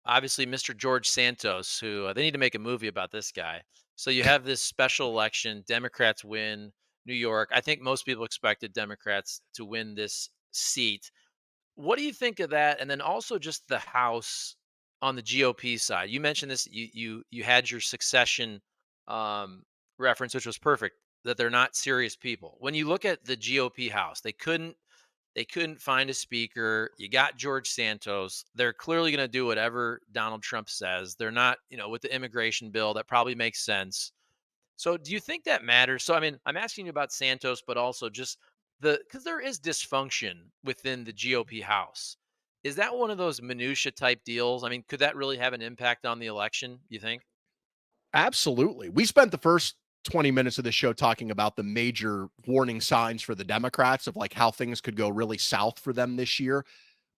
obviously, Mr. George Santos, who they need to make a movie about this guy. So you have this special election. Democrats win New York. I think most people expected Democrats to win this seat. What do you think of that? And then also just the House on the GOP side. You mentioned this. You had your succession um, reference, which was perfect. That they're not serious people. When you look at the GOP House, they couldn't find a speaker. You got George Santos. They're clearly going to do whatever Donald Trump says. They're not, with the immigration bill. That probably makes sense. So do you think that matters? So I mean, I'm asking you about Santos, but also just because there is dysfunction within the GOP House. Is that one of those minutia type deals? I mean, could that really have an impact on the election? You think? Absolutely. We spent the first 20 minutes of the show talking about the major warning signs for the Democrats of like how things could go really south for them this year.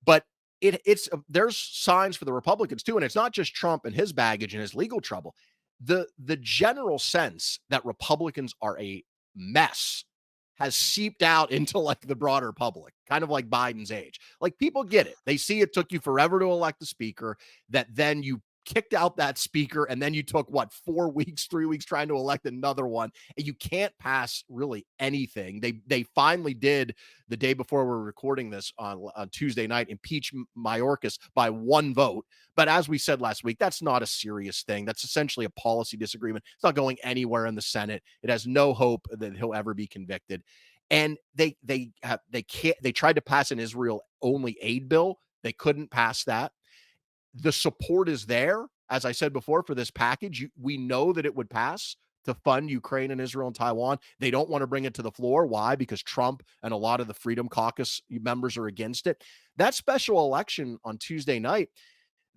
But there's signs for the Republicans too, and it's not just Trump and his baggage and his legal trouble. The general sense that Republicans are a mess has seeped out into like the broader public, kind of like Biden's age. Like people get it. They see it took you forever to elect a speaker, that then you kicked out that speaker, and then you took what, 4 weeks, 3 weeks trying to elect another one, and you can't pass really anything. They finally did, the day before we're recording this on Tuesday night, impeach Mayorkas by one vote. But as we said last week, that's not a serious thing. That's essentially a policy disagreement. It's not going anywhere in the Senate. It has no hope that he'll ever be convicted. And they tried to pass an Israel only aid bill. They couldn't pass that. The support is there, as I said before, for this package. We know that it would pass to fund Ukraine and Israel and Taiwan. They don't want to bring it to the floor. Why? Because Trump and a lot of the Freedom Caucus members are against it. That special election on Tuesday night,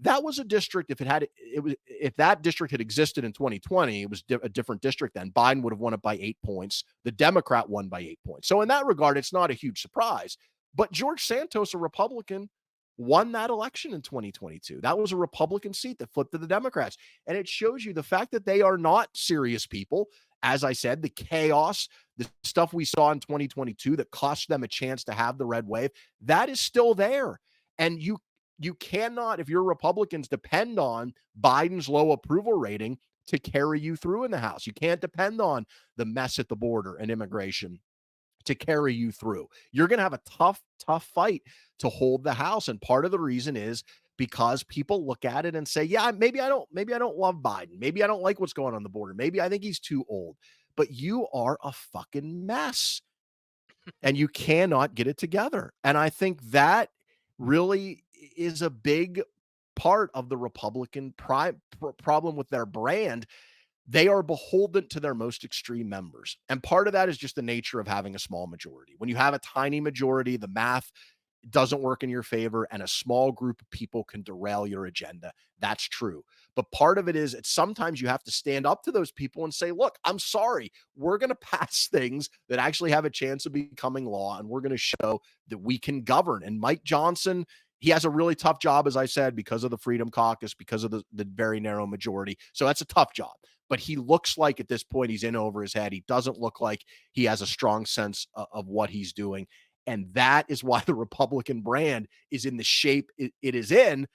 that was a district. If that district had existed in 2020, it was a different district then. Biden would have won it by 8 points. The Democrat won by 8 points. So in that regard, it's not a huge surprise. But George Santos, a Republican, won that election in 2022. That was a Republican seat that flipped to the Democrats. And it shows you the fact that they are not serious people. As I said, the chaos, the stuff we saw in 2022 that cost them a chance to have the red wave, that is still there. And you cannot, if you're Republicans, depend on Biden's low approval rating to carry you through in the House. You can't depend on the mess at the border and immigration to carry you through. You're going to have a tough fight to hold the House. And part of the reason is because people look at it and say, yeah, maybe I don't love Biden. Maybe I don't like what's going on the border. Maybe I think he's too old. But you are a fucking mess and you cannot get it together. And I think that really is a big part of the Republican problem with their brand. They are beholden to their most extreme members. And part of that is just the nature of having a small majority. When you have a tiny majority, the math doesn't work in your favor and a small group of people can derail your agenda. That's true. But part of it is it's sometimes you have to stand up to those people and say, look, I'm sorry. We're going to pass things that actually have a chance of becoming law, and we're going to show that we can govern. And Mike Johnson, he has a really tough job, as I said, because of the Freedom Caucus, because of the very narrow majority. So that's a tough job. But he looks like at this point he's in over his head. He doesn't look like he has a strong sense of what he's doing. And that is why the Republican brand is in the shape it is in.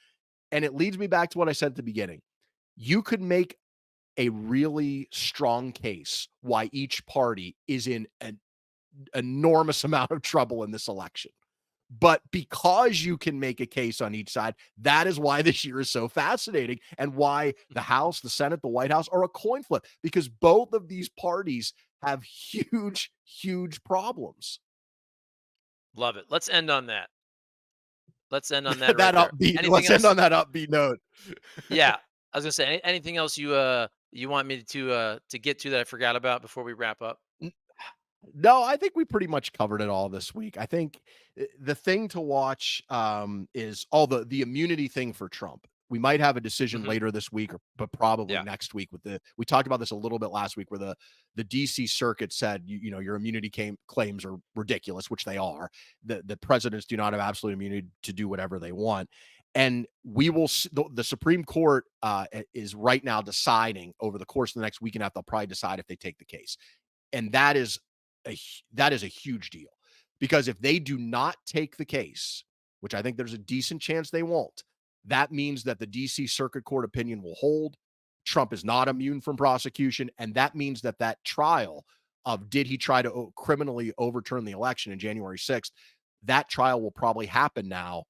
And it leads me back to what I said at the beginning. You could make a really strong case why each party is in an enormous amount of trouble in this election. But because you can make a case on each side, that is why this year is so fascinating and why the House, the Senate, the White House are a coin flip because both of these parties have huge, huge problems. Love it. Let's end on that. Let's end on that right That there. upbeat. Anything Let's end else? on that upbeat note. Yeah, I was gonna say anything else you want me to get to that I forgot about before we wrap up? No, I think we pretty much covered it all this week. I think the thing to watch is all the immunity thing for Trump. We might have a decision Hmm. later this week, but probably Yeah. next week. With the we talked about this a little bit last week, where the DC Circuit said your immunity claims are ridiculous, which they are. The presidents do not have absolute immunity to do whatever they want, and we will. The Supreme Court is right now deciding over the course of the next week and a half. They'll probably decide if they take the case, and that is a huge deal because if they do not take the case, which I think there's a decent chance they won't, that means that the DC Circuit Court opinion will hold. Trump is not immune from prosecution, and that means that that trial of did he try to criminally overturn the election in January 6th, that trial will probably happen now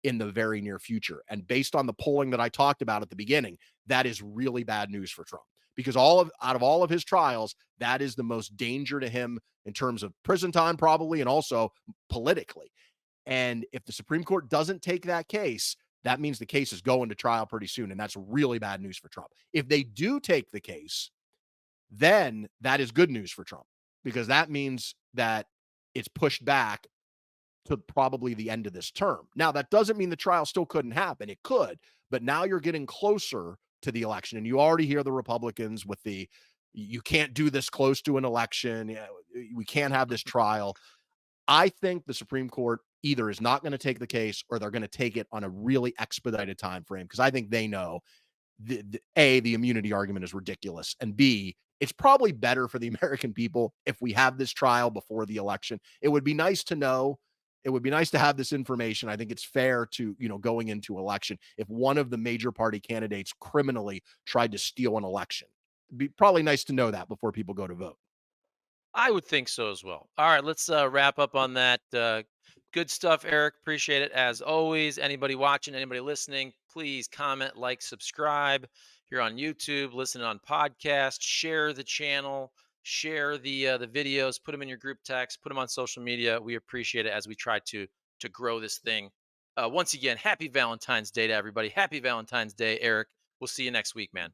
in the very near future. And based on the polling that I talked about at the beginning, that is really bad news for Trump because all of out of all of his trials, that is the most danger to him in terms of prison time, probably, and also politically. And if the Supreme Court doesn't take that case, that means the case is going to trial pretty soon. And that's really bad news for Trump. If they do take the case, then that is good news for Trump because that means that it's pushed back to probably the end of this term. Now, that doesn't mean the trial still couldn't happen. It could, but now you're getting closer to the election. And you already hear the Republicans with you can't do this close to an election. Yeah, we can't have this trial. I think the Supreme Court either is not going to take the case or they're going to take it on a really expedited time frame because I think they know the immunity argument is ridiculous, and B, it's probably better for the American people if we have this trial before the election. It would be nice to know. It would be nice to have this information. I think it's fair to, going into election, if one of the major party candidates criminally tried to steal an election. It'd be probably nice to know that before people go to vote. I would think so as well. All right, let's wrap up on that. Good stuff, Eric. Appreciate it as always. Anybody watching, anybody listening, please comment, like, subscribe. If you're on YouTube, listen on podcast, share the channel, share the videos, put them in your group text, put them on social media. We appreciate it as we try to grow this thing. Once again, happy Valentine's Day to everybody. Happy Valentine's Day, Eric. We'll see you next week, man.